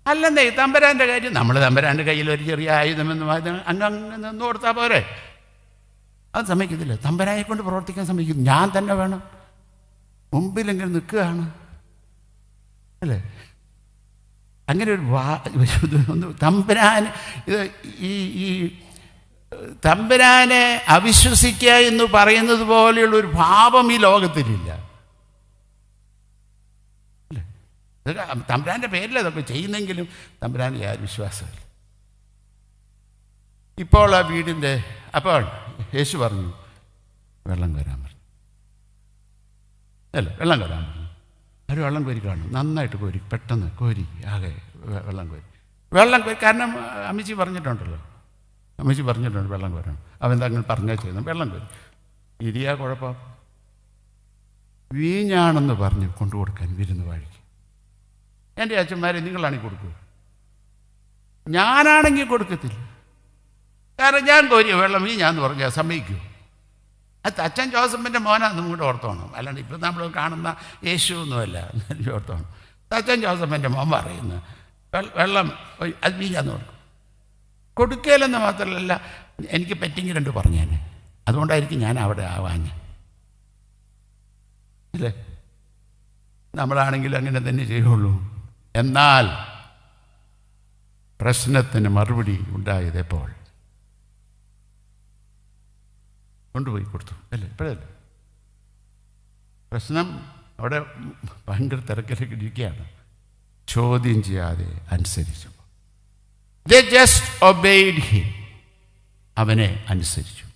S1: അല്ലെന്നേ തമ്പുരാൻ്റെ കാര്യം, നമ്മൾ തമ്പുരാൻ്റെ കയ്യിൽ ഒരു ചെറിയ ആയുധമെന്നും അങ്ങ് നിന്ന് കൊടുത്താൽ പോരെ. അത് സമ്മതിക്കത്തില്ല. തമ്പുരാനെ കൊണ്ട് പ്രവർത്തിക്കാൻ സമ്മതിക്കും. ഞാൻ തന്നെ വേണം, മുമ്പിലെങ്കിലും നിൽക്കുകയാണ്. അല്ലേ? അങ്ങനെ ഒരു തമ്പുരാനെ അവിശ്വസിക്കുക എന്ന് പറയുന്നത് പോലെയുള്ള ഒരു ഭാവം ഈ ലോകത്തിലില്ല. ഇതൊക്കെ തമ്പുരാൻ്റെ പേരിൽ അതൊക്കെ ചെയ്യുന്നെങ്കിലും തമ്പുരാന് യാതൊരു വിശ്വാസമില്ല. ഇപ്പോൾ ആ വീടിൻ്റെ അപ്പോൾ യേശു പറഞ്ഞു വെള്ളം കോരാൻ പറഞ്ഞു. അല്ല, വെള്ളം കോരാൻ പറഞ്ഞു. അവർ വെള്ളം കോരി കാണും, നന്നായിട്ട് കോരി, പെട്ടെന്ന് കോരി ആകെ വെള്ളം കോരി. കാരണം അമ്മച്ചി പറഞ്ഞിട്ടുണ്ടല്ലോ, അമ്മച്ചി പറഞ്ഞിട്ടുണ്ട് വെള്ളം കോരണം. അവൻ തങ്ങൾ പറഞ്ഞാൽ ചെയ്യുന്നു, വെള്ളം കോരി. ഇരിയാ കുഴപ്പം, വീഞ്ഞാണെന്ന് പറഞ്ഞ് കൊണ്ടുകൊടുക്കാൻ വിരുന്ന് വഴിക്ക്. എൻ്റെ അച്ഛന്മാരെ നിങ്ങളാണെങ്കിൽ കൊടുക്കുക, ഞാനാണെങ്കിൽ കൊടുക്കത്തില്ല. കാരണം ഞാൻ കോരിയ വെള്ളം വീഞ്ഞാന്ന് പറഞ്ഞാൽ സമ്മതിക്കൂ? അത് അച്ഛൻ ജോസഫിൻ്റെ മോനാന്ന് കൂടെ ഓർത്തോണം. അല്ലാണ്ട് ഇപ്പം നമ്മൾ കാണുന്ന യേശു ഒന്നുമല്ല, ഓർത്തോണം. അച്ഛൻ ജോസഫിൻ്റെ മോൻ പറയുന്നത് വെള്ളം അത് വീഞ്ഞാന്ന് കൊടുക്കുകയില്ലെന്ന് മാത്രമല്ല, എനിക്ക് പറ്റിങ്ങി രണ്ട് പറഞ്ഞേനെ. അതുകൊണ്ടായിരിക്കും ഞാൻ അവിടെ ആവാഞ്ഞ്. ഇല്ലേ? നമ്മളാണെങ്കിൽ അങ്ങനെ തന്നെ ചെയ്യുള്ളൂ. എന്നാൽ പ്രശ്നത്തിന് മറുപടി ഉണ്ടായതെപ്പോൾ കൊണ്ടുപോയി കൊടുത്തു. അല്ലേ? ഇപ്പോഴല്ലേ പ്രശ്നം അവിടെ ഭയങ്കര തിരക്കിലേക്ക് ഇരിക്കുകയാണ്. ചോദ്യം ചെയ്യാതെ അനുസരിച്ചു. They just obeyed him. അവനെ അനുസരിച്ചു,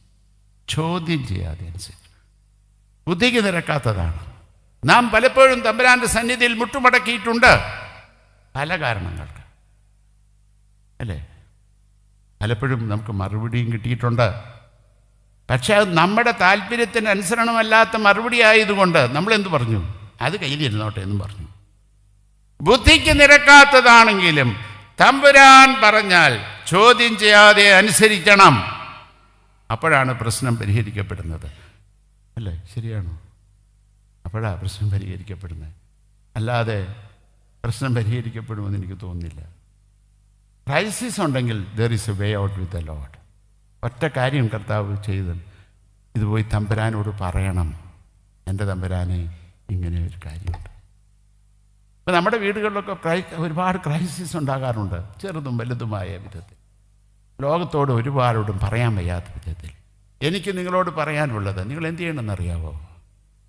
S1: ചോദ്യം ചെയ്യാതെ അനുസരിച്ചു. ബുദ്ധിക്ക് നിരക്കാത്തതാണ്. നാം പലപ്പോഴും തമ്പുരാൻ്റെ സന്നിധിയിൽ മുട്ടുമടക്കിയിട്ടുണ്ട്, പല കാരണങ്ങൾക്ക്. അല്ലേ? പലപ്പോഴും നമുക്ക് മറുപടിയും കിട്ടിയിട്ടുണ്ട്. പക്ഷെ അത് നമ്മുടെ താല്പര്യത്തിന് അനുസരണമല്ലാത്ത മറുപടി ആയതുകൊണ്ട് നമ്മളെന്ത് പറഞ്ഞു? അത് കയ്യിലിരുന്നോട്ടെ എന്നും പറഞ്ഞു. ബുദ്ധിക്ക് നിരക്കാത്തതാണെങ്കിലും തമ്പുരാൻ പറഞ്ഞാൽ ചോദ്യം ചെയ്യാതെ അനുസരിക്കണം. അപ്പോഴാണ് പ്രശ്നം പരിഹരിക്കപ്പെടുന്നത്. അല്ലേ? ശരിയാണോ? അപ്പോഴാണ് പ്രശ്നം പരിഹരിക്കപ്പെടുന്നത്. അല്ലാതെ പ്രശ്നം പരിഹരിക്കപ്പെടുമെന്ന് എനിക്ക് തോന്നുന്നില്ല. ക്രൈസിസ് ഉണ്ടെങ്കിൽ there is a way out with the Lord. ഒറ്റ കാര്യം കർത്താവ് ചെയ്ത്, ഇത് പോയി തമ്പുരാനോട് പറയണം, എൻ്റെ തമ്പുരാനെ ഇങ്ങനെ ഒരു കാര്യമുണ്ട്. ഇപ്പം നമ്മുടെ വീടുകളിലൊക്കെ ഒരുപാട് ക്രൈസിസ് ഉണ്ടാകാറുണ്ട്, ചെറുതും വലുതുമായ വിധത്തിൽ. ലോകത്തോട് ഒരുപാടോടും പറയാൻ വയ്യാത്ത വിധത്തിൽ. എനിക്ക് നിങ്ങളോട് പറയാനുള്ളത്, നിങ്ങൾ എന്ത് ചെയ്യണമെന്നറിയാവോ?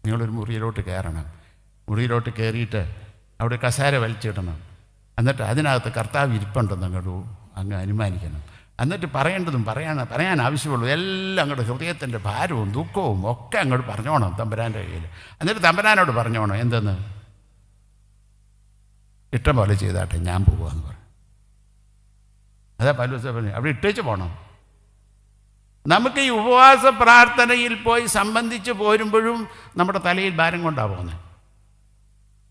S1: നിങ്ങളൊരു മുറിയിലോട്ട് കയറണം. മുറിയിലോട്ട് കയറിയിട്ട് അവിടെ കസേര വലിച്ചിടണം. എന്നിട്ട് അതിനകത്ത് കർത്താവ് ഇരിപ്പുണ്ടെന്ന് അങ്ങ് അനുമാനിക്കണം. എന്നിട്ട് പറയേണ്ടതും പറയാൻ ആവശ്യമുള്ളൂ എല്ലാം അങ്ങോട്ട് ഹൃദയത്തിൻ്റെ ഭാരവും ദുഃഖവും ഒക്കെ അങ്ങോട്ട് പറഞ്ഞോണം തമ്പുരാൻ്റെ കയ്യിൽ. എന്നിട്ട് തമ്പുരാനോട് പറഞ്ഞോണം, എന്തെന്ന്? ഇഷ്ടം പോലെ ചെയ്താട്ടെ, ഞാൻ പോവാന്ന് പറഞ്ഞു. അതാ പൗലോസ് പറഞ്ഞു, അവിടെ ഇട്ടേച്ച് പോകണം. നമുക്ക് ഈ ഉപവാസ പ്രാർത്ഥനയിൽ പോയി സംബന്ധിച്ച് പോരുമ്പോഴും നമ്മുടെ തലയിൽ ഭാരം കൊണ്ടാണ് പോകുന്നത്.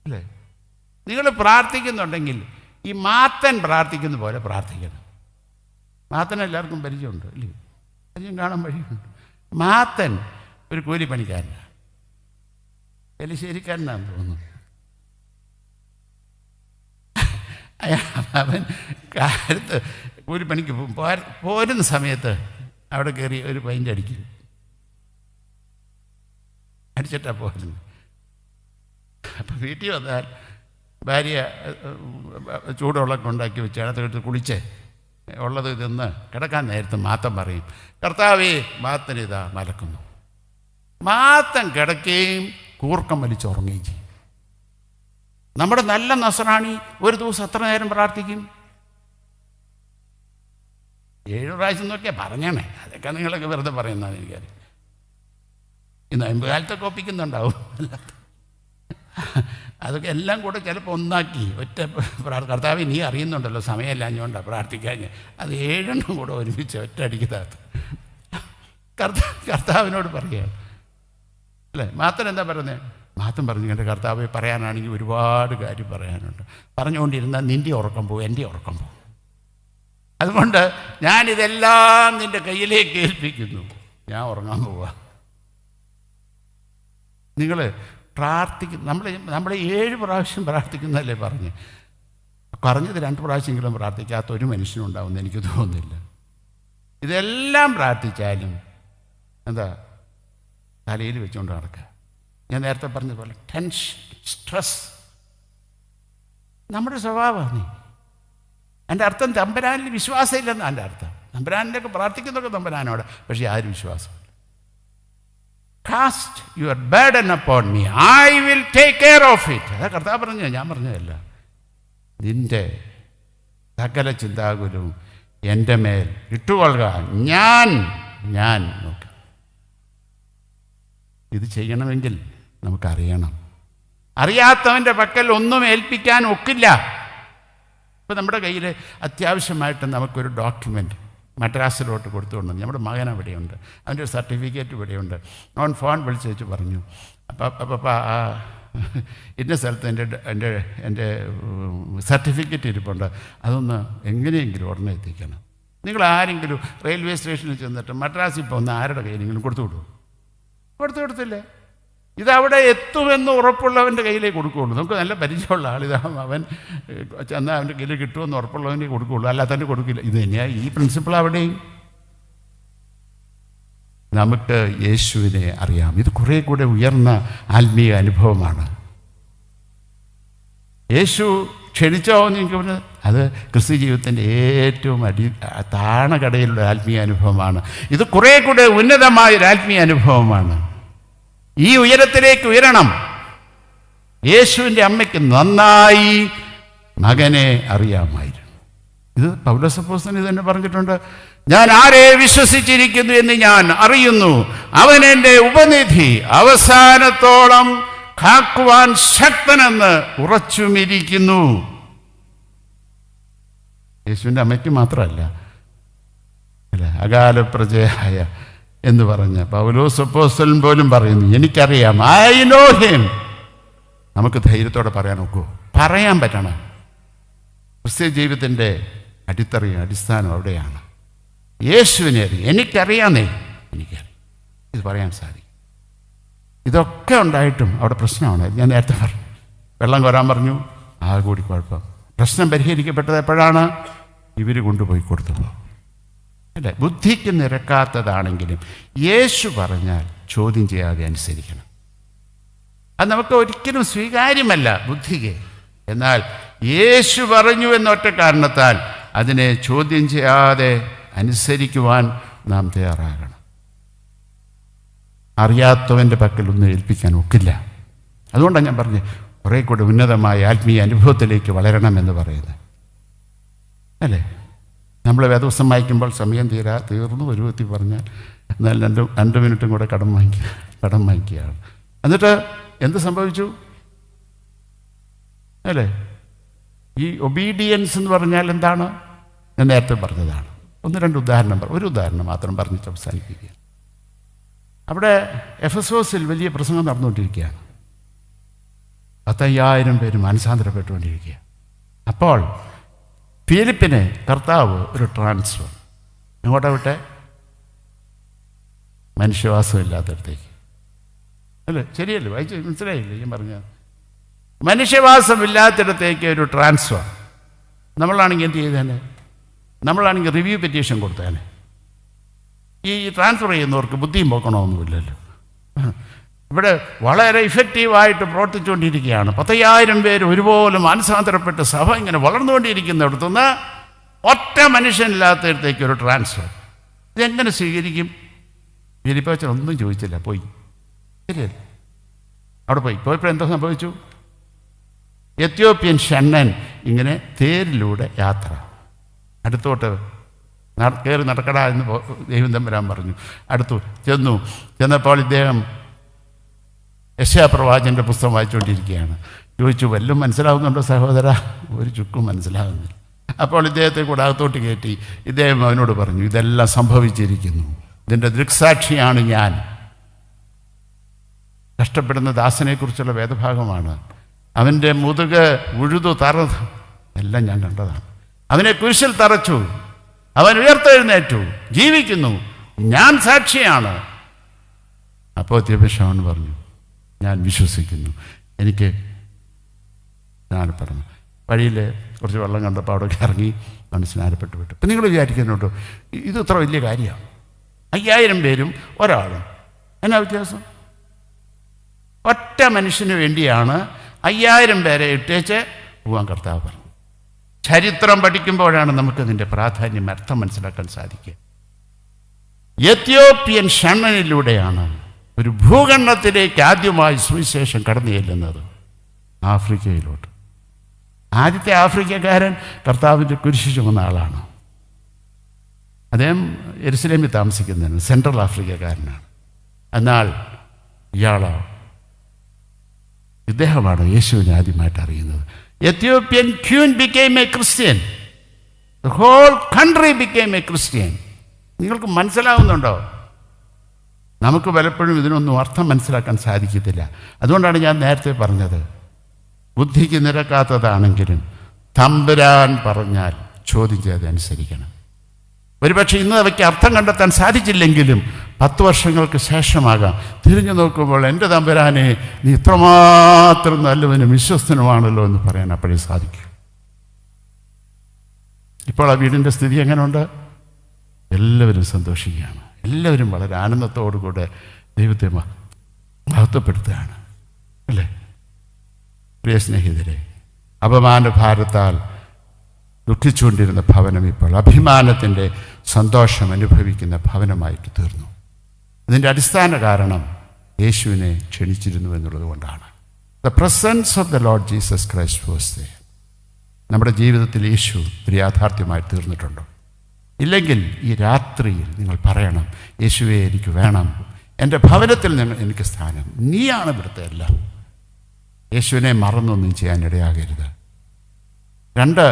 S1: അല്ലേ? നിങ്ങൾ പ്രാർത്ഥിക്കുന്നുണ്ടെങ്കിൽ ഈ മാത്തൻ പ്രാർത്ഥിക്കുന്ന പോലെ പ്രാർത്ഥിക്കണം. മാത്തൻ എല്ലാവർക്കും പരിചയമുണ്ട്, അല്ലേ? പരിചയം കാണാൻ വഴിയുണ്ട്. മാത്തൻ ഒരു കൂലിപ്പണിക്കാരനാണ്, എലിശ്ശേരിക്കാരനാണെന്ന് തോന്നുന്നു. അവൻ കാലത്ത് കൂലിപ്പണിക്ക് പോരുന്ന സമയത്ത് അവിടെ കയറി ഒരു പൈൻ്റ് അടിച്ചിട്ടാണ് പോരുന്നത്. അപ്പം വീട്ടിൽ വന്നാൽ ഭാര്യ ചൂടുവെള്ളമൊക്കെ ഉണ്ടാക്കി വെച്ച് അതിനകത്ത് കുളിച്ച് ഉള്ളത് തിന്ന് കിടക്കാൻ നേരത്ത് മാത്തൻ പറയും, കർത്താവേ മാത്തനിതാ മലക്കുന്നു. മാത്തൻ കിടക്കുകയും കൂർക്കം വലിച്ചുറങ്ങുകയും ചെയ്യും. നമ്മുടെ നല്ല നസ്രാണി ഒരു ദിവസം എത്ര നേരം പ്രാർത്ഥിക്കും? 7 പ്രാവശ്യം നോക്കിയാൽ പറഞ്ഞേണേ. അതൊക്കെ നിങ്ങളൊക്കെ വെറുതെ പറയുന്നതാണ് എനിക്കറിയാം. ഇന്ന് 50 കാലത്തൊക്കെ ഒപ്പിക്കുന്നുണ്ടാവും. അതൊക്കെ എല്ലാം കൂടെ ചിലപ്പോൾ ഒന്നാക്കി ഒറ്റ കർത്താവ് നീ അറിയുന്നുണ്ടല്ലോ സമയമില്ലാഞ്ഞുകൊണ്ടാണ് പ്രാർത്ഥിക്കാൻ, അത് 7 കൂടെ ഒരുമിച്ച് ഒറ്റ അടിക്കകത്ത് കർത്താവിനോട് പറയുകയാണ്. അല്ലേ? മാത്തൻ എന്താ പറയുന്നത്? മാത്തൻ പറഞ്ഞു, എൻ്റെ കർത്താവ് പറയാനാണെങ്കിൽ ഒരുപാട് കാര്യം പറയാനുണ്ട്. പറഞ്ഞുകൊണ്ടിരുന്നാൽ നിൻ്റെ ഉറക്കം പോകും, എൻ്റെ ഉറക്കം പോകും. അതുകൊണ്ട് ഞാനിതെല്ലാം നിൻ്റെ കയ്യിലേക്ക് ഏൽപ്പിക്കുന്നു, ഞാൻ ഉറങ്ങാൻ പോവാ. നിങ്ങൾ പ്രാർത്ഥിക്കും, നമ്മൾ 7 പ്രാവശ്യം പ്രാർത്ഥിക്കുന്നതല്ലേ പറഞ്ഞത് 2 പ്രാവശ്യമെങ്കിലും പ്രാർത്ഥിക്കാത്ത ഒരു മനുഷ്യനുണ്ടാവുമെന്ന് എനിക്ക് തോന്നുന്നില്ല. ഇതെല്ലാം പ്രാർത്ഥിച്ചാലും എന്താ തലയിൽ വെച്ചുകൊണ്ട് നടക്കുക. ഞാൻ നേരത്തെ പറഞ്ഞതുപോലെ ടെൻഷൻ, സ്ട്രെസ് നമ്മുടെ സ്വഭാവമാണ്. എൻ്റെ അർത്ഥം തമ്പുരാനിൽ വിശ്വാസമില്ലെന്നാണ് എൻ്റെ അർത്ഥം. തമ്പുരാനിലൊക്കെ പ്രാർത്ഥിക്കുന്നതൊക്കെ തമ്പുരാനോട്, പക്ഷേ ആരും വിശ്വാസം. Cast your burden upon me, I will take care of it. അതാ കർത്താവ് പറഞ്ഞത്, ഞാൻ പറഞ്ഞതല്ല. നിന്റെ സകല ചിന്താകുലവും എൻ്റെ മേൽ ഇട്ടുകൊള്ളുക, ഞാൻ നോക്കാം. ഇത് ചെയ്യണമെങ്കിൽ നമുക്കറിയണം. അറിയാത്തവൻ്റെ പക്കൽ ഒന്നും ഏൽപ്പിക്കാൻ ഒക്കില്ല. ഇപ്പം നമ്മുടെ കയ്യിൽ അത്യാവശ്യമായിട്ട് നമുക്കൊരു ഡോക്യുമെൻ്റ് മദ്രാസിലോട്ട് കൊടുത്തുകൊണ്ട് നമ്മുടെ മകൻ അവിടെയുണ്ട്, അവൻ്റെ ഒരു സർട്ടിഫിക്കറ്റ് ഇവിടെയുണ്ട്. അവൻ ഫോൺ വിളിച്ച് വെച്ച് പറഞ്ഞു, അപ്പം ഇന്ന സ്ഥലത്ത് എൻ്റെ സർട്ടിഫിക്കറ്റ് ഇരിപ്പുണ്ട്, അതൊന്ന് എങ്ങനെയെങ്കിലും ഉടനെ എത്തിക്കണം. നിങ്ങൾ ആരെങ്കിലും റെയിൽവേ സ്റ്റേഷനിൽ ചെന്നിട്ട് മദ്രാസിൽ പോകുന്ന ആരുടെ കയ്യിലെങ്കിലും കൊടുത്തില്ലേ? ഇതവിടെ എത്തുമെന്ന് ഉറപ്പുള്ളവൻ്റെ കയ്യിലേ കൊടുക്കുകയുള്ളൂ. നമുക്ക് നല്ല പരിചയമുള്ള ആളിതാ, അവൻ ചെന്നാൽ അവൻ്റെ കയ്യിൽ കിട്ടുമെന്ന് ഉറപ്പുള്ളവനെ കൊടുക്കുകയുള്ളൂ, അല്ലാത്തവൻ്റെ കൊടുക്കില്ല. ഇത് തന്നെയാണ് ഈ പ്രിൻസിപ്പിൾ അവിടെയും. നമുക്ക് യേശുവിനെ അറിയാം. ഇത് കുറേ കൂടെ ഉയർന്ന ആത്മീയ അനുഭവമാണ്. യേശു ക്ഷണിച്ചോ എന്ന് എനിക്ക് പറഞ്ഞത്, അത് ക്രിസ്തു ജീവിതത്തിൻ്റെ ഏറ്റവും താണകടയിലുള്ള ആത്മീയ അനുഭവമാണ്. ഇത് കുറേ കൂടെ ഉന്നതമായൊരു ആത്മീയ അനുഭവമാണ്. ഈ ഉയരത്തിലേക്ക് ഉയരണം. യേശുവിൻ്റെ അമ്മയ്ക്ക് നന്നായി മകനെ അറിയാമായിരുന്നു. ഇത് പൗലോസ് അപ്പോസ്തലൻ തന്നെ പറഞ്ഞിട്ടുണ്ട്, ഞാൻ ആരെ വിശ്വസിച്ചിരിക്കുന്നു എന്ന് ഞാൻ അറിയുന്നു, അവൻ എൻ്റെ ഉപനിധി അവസാനത്തോളം കാക്കുവാൻ ശക്തനെന്ന് ഉറച്ചുമിരിക്കുന്നു. യേശുവിൻ്റെ അമ്മയ്ക്ക് മാത്രമല്ല, അകാല പ്രജയായ എന്ന് പറഞ്ഞ പൗലോസ് അപ്പോസ്തലൻ പോലും പറയുന്നു, എനിക്കറിയാം, ഐ നോ ഹിം. നമുക്ക് ധൈര്യത്തോടെ പറയാൻ ഒക്കുമോ? പറയാൻ പറ്റണം. ക്രിസ്ത്യ ജീവിതത്തിൻ്റെ അടിസ്ഥാനം അവിടെയാണ്. യേശുവിനെ അറിയാം, എനിക്കറിയാം. ഇത് പറയാൻ സാധിക്കും. ഇതൊക്കെ ഉണ്ടായിട്ടും അവിടെ പ്രശ്നമാണ്. ഞാൻ നേരത്തെ പറഞ്ഞു, വെള്ളം കോരാൻ പറഞ്ഞു, ആകെ കൂടി കുഴപ്പം. പ്രശ്നം പരിഹരിക്കപ്പെട്ടത് എപ്പോഴാണ്? ഇവർ കൊണ്ടുപോയി കൊടുത്തപ്പോൾ. അല്ലേ? ബുദ്ധിക്ക് നിരക്കാത്തതാണെങ്കിലും യേശു പറഞ്ഞാൽ ചോദ്യം ചെയ്യാതെ അനുസരിക്കണം. അത് നമുക്ക് ഒരിക്കലും സ്വീകാര്യമല്ല ബുദ്ധിക്ക്. എന്നാൽ യേശു പറഞ്ഞു എന്നൊറ്റ കാരണത്താൽ അതിനെ ചോദ്യം ചെയ്യാതെ അനുസരിക്കുവാൻ നാം തയ്യാറാകണം. അറിയാത്തവൻ്റെ പക്കലൊന്നും ഏൽപ്പിക്കാൻ ഒക്കില്ല. അതുകൊണ്ടാണ് ഞാൻ പറഞ്ഞത് കുറേ കൂടെ ഉന്നതമായ ആത്മീയ അനുഭവത്തിലേക്ക് വളരണമെന്ന് പറയുന്നത്. അല്ലേ? നമ്മൾ വേദപുസ്തകം വായിക്കുമ്പോൾ സമയം തീർന്നു ഒരു വ്യക്തി പറഞ്ഞാൽ എന്നാൽ രണ്ട് മിനിറ്റും കൂടെ കടം വാങ്ങിക്കുകയാണ്. എന്നിട്ട് എന്ത് സംഭവിച്ചു? അല്ലേ? ഈ ഒബീഡിയൻസ് എന്ന് പറഞ്ഞാൽ എന്താണ്? ഞാൻ നേരത്തെ പറഞ്ഞതാണ്. ഒരു ഉദാഹരണം മാത്രം പറഞ്ഞിട്ട് അവസാനിപ്പിക്കുക. അവിടെ എഫെസോസിൽ വലിയ പ്രസംഗം നടന്നുകൊണ്ടിരിക്കുകയാണ്. 10,000 പേര് മാനസാന്തരപ്പെട്ടുകൊണ്ടിരിക്കുക. അപ്പോൾ ഫിലിപ്പിനെ കർത്താവ് ഒരു ട്രാൻസ്ഫർ എങ്ങോട്ടാ വിട്ടെ? മനുഷ്യവാസമില്ലാത്തടത്തേക്ക്. അല്ലേ? ശരിയല്ലേ? വായിച്ച് മനസ്സിലായില്ലേ ഞാൻ പറഞ്ഞത്? മനുഷ്യവാസമില്ലാത്തിടത്തേക്ക് ഒരു ട്രാൻസ്ഫർ. നമ്മളാണെങ്കിൽ എന്ത് ചെയ്തേനെ? നമ്മളാണെങ്കിൽ റിവ്യൂ പെറ്റീഷൻ കൊടുത്തേനെ. ഈ ട്രാൻസ്ഫർ ചെയ്യുന്നവർക്ക് ബുദ്ധിയും പോക്കണമൊന്നുമില്ലല്ലോ. ഇവിടെ വളരെ ഇഫക്റ്റീവായിട്ട് പ്രവർത്തിച്ചുകൊണ്ടിരിക്കുകയാണ്. 10,000 പേര് ഒരുപോലെ മാനസാന്തരപ്പെട്ട് സഭ ഇങ്ങനെ വളർന്നുകൊണ്ടിരിക്കുന്നിടത്തുനിന്ന് ഒറ്റ മനുഷ്യനില്ലാത്തടത്തേക്ക് ഒരു ട്രാൻസ്ഫർ. ഇതെങ്ങനെ സ്വീകരിക്കും? ഫിലിപ്പച്ചൻ ഒന്നും ചോദിച്ചില്ല, പോയി. ശരിയല്ലേ? അവിടെ പോയപ്പോൾ എന്താ സംഭവിച്ചു? എത്യോപ്യൻ ഷണ്ണൻ ഇങ്ങനെ തേരിലൂടെ യാത്ര. അടുത്തോട്ട് കയറി നടക്കടാ എന്ന് ദൈവം തമ്പുരാൻ പറഞ്ഞു. അടുത്തു ചെന്നപ്പോൾ ഇദ്ദേഹം യെശയ്യാപ്രവാചകന്റെ പുസ്തകം വായിച്ചുകൊണ്ടിരിക്കുകയാണ്. ചോദിച്ചു, വല്ലതും മനസ്സിലാവുന്നുണ്ടോ സഹോദര? ഒരു ചുക്കും മനസ്സിലാവുന്നില്ല. അപ്പോൾ ഇദ്ദേഹത്തെ കൂടെ അകത്തോട്ട് കയറ്റി ഇദ്ദേഹം അവനോട് പറഞ്ഞു, ഇതെല്ലാം സംഭവിച്ചിരിക്കുന്നു, ഇതിൻ്റെ ദൃക്സാക്ഷിയാണ് ഞാൻ. കഷ്ടപ്പെടുന്ന ദാസനെക്കുറിച്ചുള്ള വേദഭാഗമാണ്. അവൻ്റെ മുതുക് ഉഴുതു തറത് എല്ലാം ഞാൻ കണ്ടതാണ്. അവനെ കുരിശിൽ തറച്ചു, അവൻ ഉയർത്തെഴുന്നേറ്റു, ജീവിക്കുന്നു, ഞാൻ സാക്ഷിയാണ്. അപ്പോൾ ത്യപേശവൻ പറഞ്ഞു, ഞാൻ വിശ്വസിക്കുന്നു, എനിക്ക് സ്നാനപ്പെടണം. വഴിയിൽ കുറച്ച് വെള്ളം കണ്ടപ്പോൾ അവിടെ ഇറങ്ങി അവന് സ്നാനപ്പെട്ടു വിട്ടു. ഇപ്പം നിങ്ങൾ വിചാരിക്കുന്നുണ്ടോ ഇത് ഇത്ര വലിയ കാര്യമാണ്? 5,000 പേരും ഒരാളും എന്നാ വ്യത്യാസം? ഒറ്റ മനുഷ്യന് വേണ്ടിയാണ് 5,000 പേരെ ഇട്ടേച്ച് പോകാൻ കർത്താവ് പറഞ്ഞു. ചരിത്രം പഠിക്കുമ്പോഴാണ് നമുക്കതിൻ്റെ പ്രാധാന്യം അർത്ഥം മനസ്സിലാക്കാൻ സാധിക്കുക. എത്യോപ്യൻ ഷണ്ണനിലൂടെയാണ് ഒരു ഭൂഖണ്ഡത്തിലേക്ക് ആദ്യമായി സുവിശേഷം കടന്നു ചെല്ലുന്നത്, ആഫ്രിക്കയിലോട്ട്. ആദ്യത്തെ ആഫ്രിക്കക്കാരൻ കർത്താവിൻ്റെ കുരിശ് ചുമന്ന ആളാണ്. അദ്ദേഹം യെരുശലേമിൽ താമസിക്കുന്നതാണ്, സെൻട്രൽ ആഫ്രിക്കക്കാരനാണ്. എന്നാൽ ഇദ്ദേഹമാണ് യേശുവിനെ ആദ്യമായിട്ട് അറിയുന്നത്. Ethiopian queen became a Christian. The whole country became a Christian. നിങ്ങൾക്ക് മനസ്സിലാവുന്നുണ്ടോ? നമുക്ക് പലപ്പോഴും ഇതിനൊന്നും അർത്ഥം മനസ്സിലാക്കാൻ സാധിക്കത്തില്ല. അതുകൊണ്ടാണ് ഞാൻ നേരത്തെ പറഞ്ഞത്, ബുദ്ധിക്ക് നിരക്കാത്തതാണെങ്കിലും തമ്പുരാൻ പറഞ്ഞാൽ ചോദ്യം ചെയ്ത് അനുസരിക്കണം. ഒരുപക്ഷെ ഇന്ന് അവയ്ക്ക് അർത്ഥം കണ്ടെത്താൻ സാധിച്ചില്ലെങ്കിലും 10 വർഷങ്ങൾക്ക് ശേഷമാകാം തിരിഞ്ഞു നോക്കുമ്പോൾ എൻ്റെ തമ്പുരാനെ നീ ഇത്രമാത്രം നല്ലവനും വിശ്വസ്തനുമാണല്ലോ എന്ന് പറയാൻ അപ്പോഴേ സാധിക്കും. ഇപ്പോൾ ആ വീടിൻ്റെ സ്ഥിതി എങ്ങനെയുണ്ട്? എല്ലാവരും സന്തോഷിക്കുകയാണ്. എല്ലാവരും വളരെ ആനന്ദത്തോടുകൂടെ ദൈവത്തെ മഹത്വപ്പെടുത്തുകയാണ്, അല്ലേ? പ്രിയ സ്നേഹിതരെ, അപമാനഭാരത്താൽ ദുഃഖിച്ചുകൊണ്ടിരുന്ന ഭവനം ഇപ്പോൾ അഭിമാനത്തിൻ്റെ സന്തോഷം അനുഭവിക്കുന്ന ഭവനമായിട്ട് തീർന്നു. അതിൻ്റെ അടിസ്ഥാന കാരണം യേശുവിനെ ക്ഷണിച്ചിരുന്നു എന്നുള്ളത് കൊണ്ടാണ്. The presence of the Lord Jesus Christ was there. നമ്മുടെ ജീവിതത്തിൽ യേശു ഒരു യാഥാർത്ഥ്യമായി തീർന്നിട്ടുണ്ടോ? ഇല്ലെങ്കിൽ ഈ രാത്രിയിൽ നിങ്ങൾ പറയണം, യേശുവെ എനിക്ക് വേണം, എൻ്റെ ഭവനത്തിൽ എനിക്ക് സ്ഥാനം, നീയാണ് ഇവിടുത്തെ എല്ലാം. യേശുവിനെ മറന്നൊന്നും ചെയ്യാൻ ഇടയാകരുത്. 2,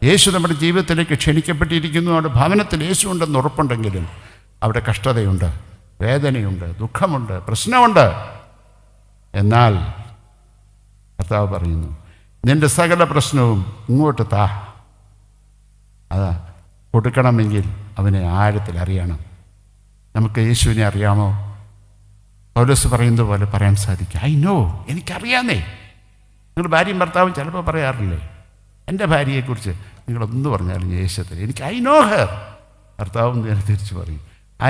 S1: യേശു നമ്മുടെ ജീവിതത്തിലേക്ക് ക്ഷണിക്കപ്പെട്ടിരിക്കുന്നു. അവിടെ ഭവനത്തിൽ യേശു ഉണ്ടെന്ന് ഉറപ്പുണ്ടെങ്കിലും അവിടെ കഷ്ടതയുണ്ട്, വേദനയുണ്ട്, ദുഃഖമുണ്ട്, പ്രശ്നമുണ്ട്. എന്നാൽ കർത്താവ് പറയുന്നു, നിൻ്റെ സകല പ്രശ്നവും ഇങ്ങോട്ട് താ. അതാ കൊടുക്കണമെങ്കിൽ അവനെ ആഴത്തിൽ അറിയണം. നമുക്ക് യേശുവിനെ അറിയാമോ? പൗലോസ് പറയുന്നത് പോലെ പറയാൻ സാധിക്കും, ഐ നോ, എനിക്കറിയാന്നേ. നിങ്ങൾ ഭാര്യയും ഭർത്താവും ചിലപ്പോൾ പറയാറില്ലേ, എൻ്റെ ഭാര്യയെക്കുറിച്ച് നിങ്ങളൊന്ന് പറഞ്ഞാലും യേശത്തിൽ എനിക്ക് ഐ നോ ഹെർ. ഭർത്താവും നേരെ തിരിച്ച് പറയും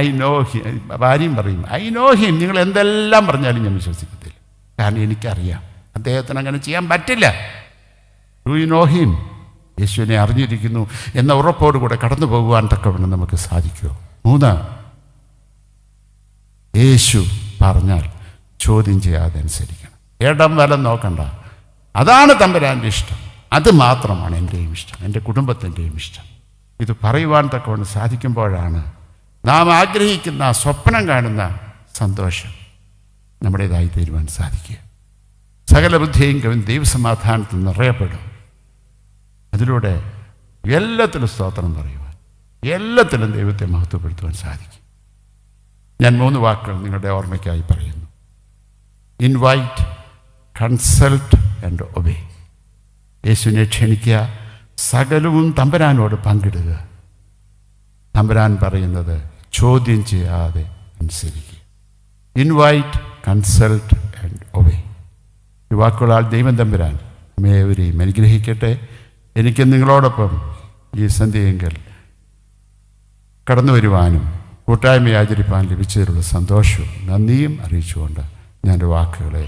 S1: ഐ നോ ഹിം. ഭാര്യയും പറയും ഐ നോ ഹിം. നിങ്ങൾ എന്തെല്ലാം പറഞ്ഞാലും ഞാൻ വിശ്വസിക്കത്തില്ല, കാരണം എനിക്കറിയാം അദ്ദേഹത്തിന് അങ്ങനെ ചെയ്യാൻ പറ്റില്ല. Do you know him? യേശുവിനെ അറിഞ്ഞിരിക്കുന്നു എന്ന ഉറപ്പോടുകൂടെ കടന്നു പോകുവാൻ തക്കവണ്ണം നമുക്ക് സാധിക്കുമോ? 3, യേശു പറഞ്ഞാൽ ചോദ്യം ചെയ്യാതെ അനുസരിക്കണം. ഇടം വലം നോക്കണ്ട. അതാണ് തമ്പുരാൻ്റെ ഇഷ്ടം. അത് മാത്രമാണ് എൻ്റെയും ഇഷ്ടം, എൻ്റെ കുടുംബത്തിൻ്റെയും ഇഷ്ടം. ഇത് പറയുവാൻ തക്കവണ്ണം സാധിക്കുമ്പോഴാണ് നാം ആഗ്രഹിക്കുന്ന സ്വപ്നം കാണുന്ന സന്തോഷം നമ്മുടേതായി തീരുവാൻ സാധിക്കുക. സകല ബുദ്ധിയും കവിഞ്ഞ് ദൈവസമാധാനത്തിൽ നിറയപ്പെടും. അതിലൂടെ എല്ലാത്തിലും സ്തോത്രം പറയുവാൻ, എല്ലാത്തിലും ദൈവത്തെ മഹത്വപ്പെടുത്തുവാൻ സാധിക്കും. ഞാൻ 3 വാക്കുകൾ നിങ്ങളുടെ ഓർമ്മയ്ക്കായി പറയുന്നു. Invite, consult and obey. യേശുവിനെ ക്ഷണിക്കുക, സകലവും തമ്പുരാനോട് പങ്കിടുക. തമ്പുരാൻ പറയുന്നത് ചോദ്യം ചെയ്യാതെ അനുസരിക്കുക. Invite, consult and obey. ഈ വാക്കുകളാൽ ദൈവം തമ്പുരാൻ നമ്മേവരെയും അനുഗ്രഹിക്കട്ടെ. എനിക്ക് നിങ്ങളോടൊപ്പം ഈ സന്ധ്യയെങ്കിൽ കടന്നു വരുവാനും കൂട്ടായ്മ ആചരിപ്പാൻ ലഭിച്ചതിലുള്ള സന്തോഷവും നന്ദിയും അറിയിച്ചുകൊണ്ട് ഞാൻ എൻ്റെ വാക്കുകളെ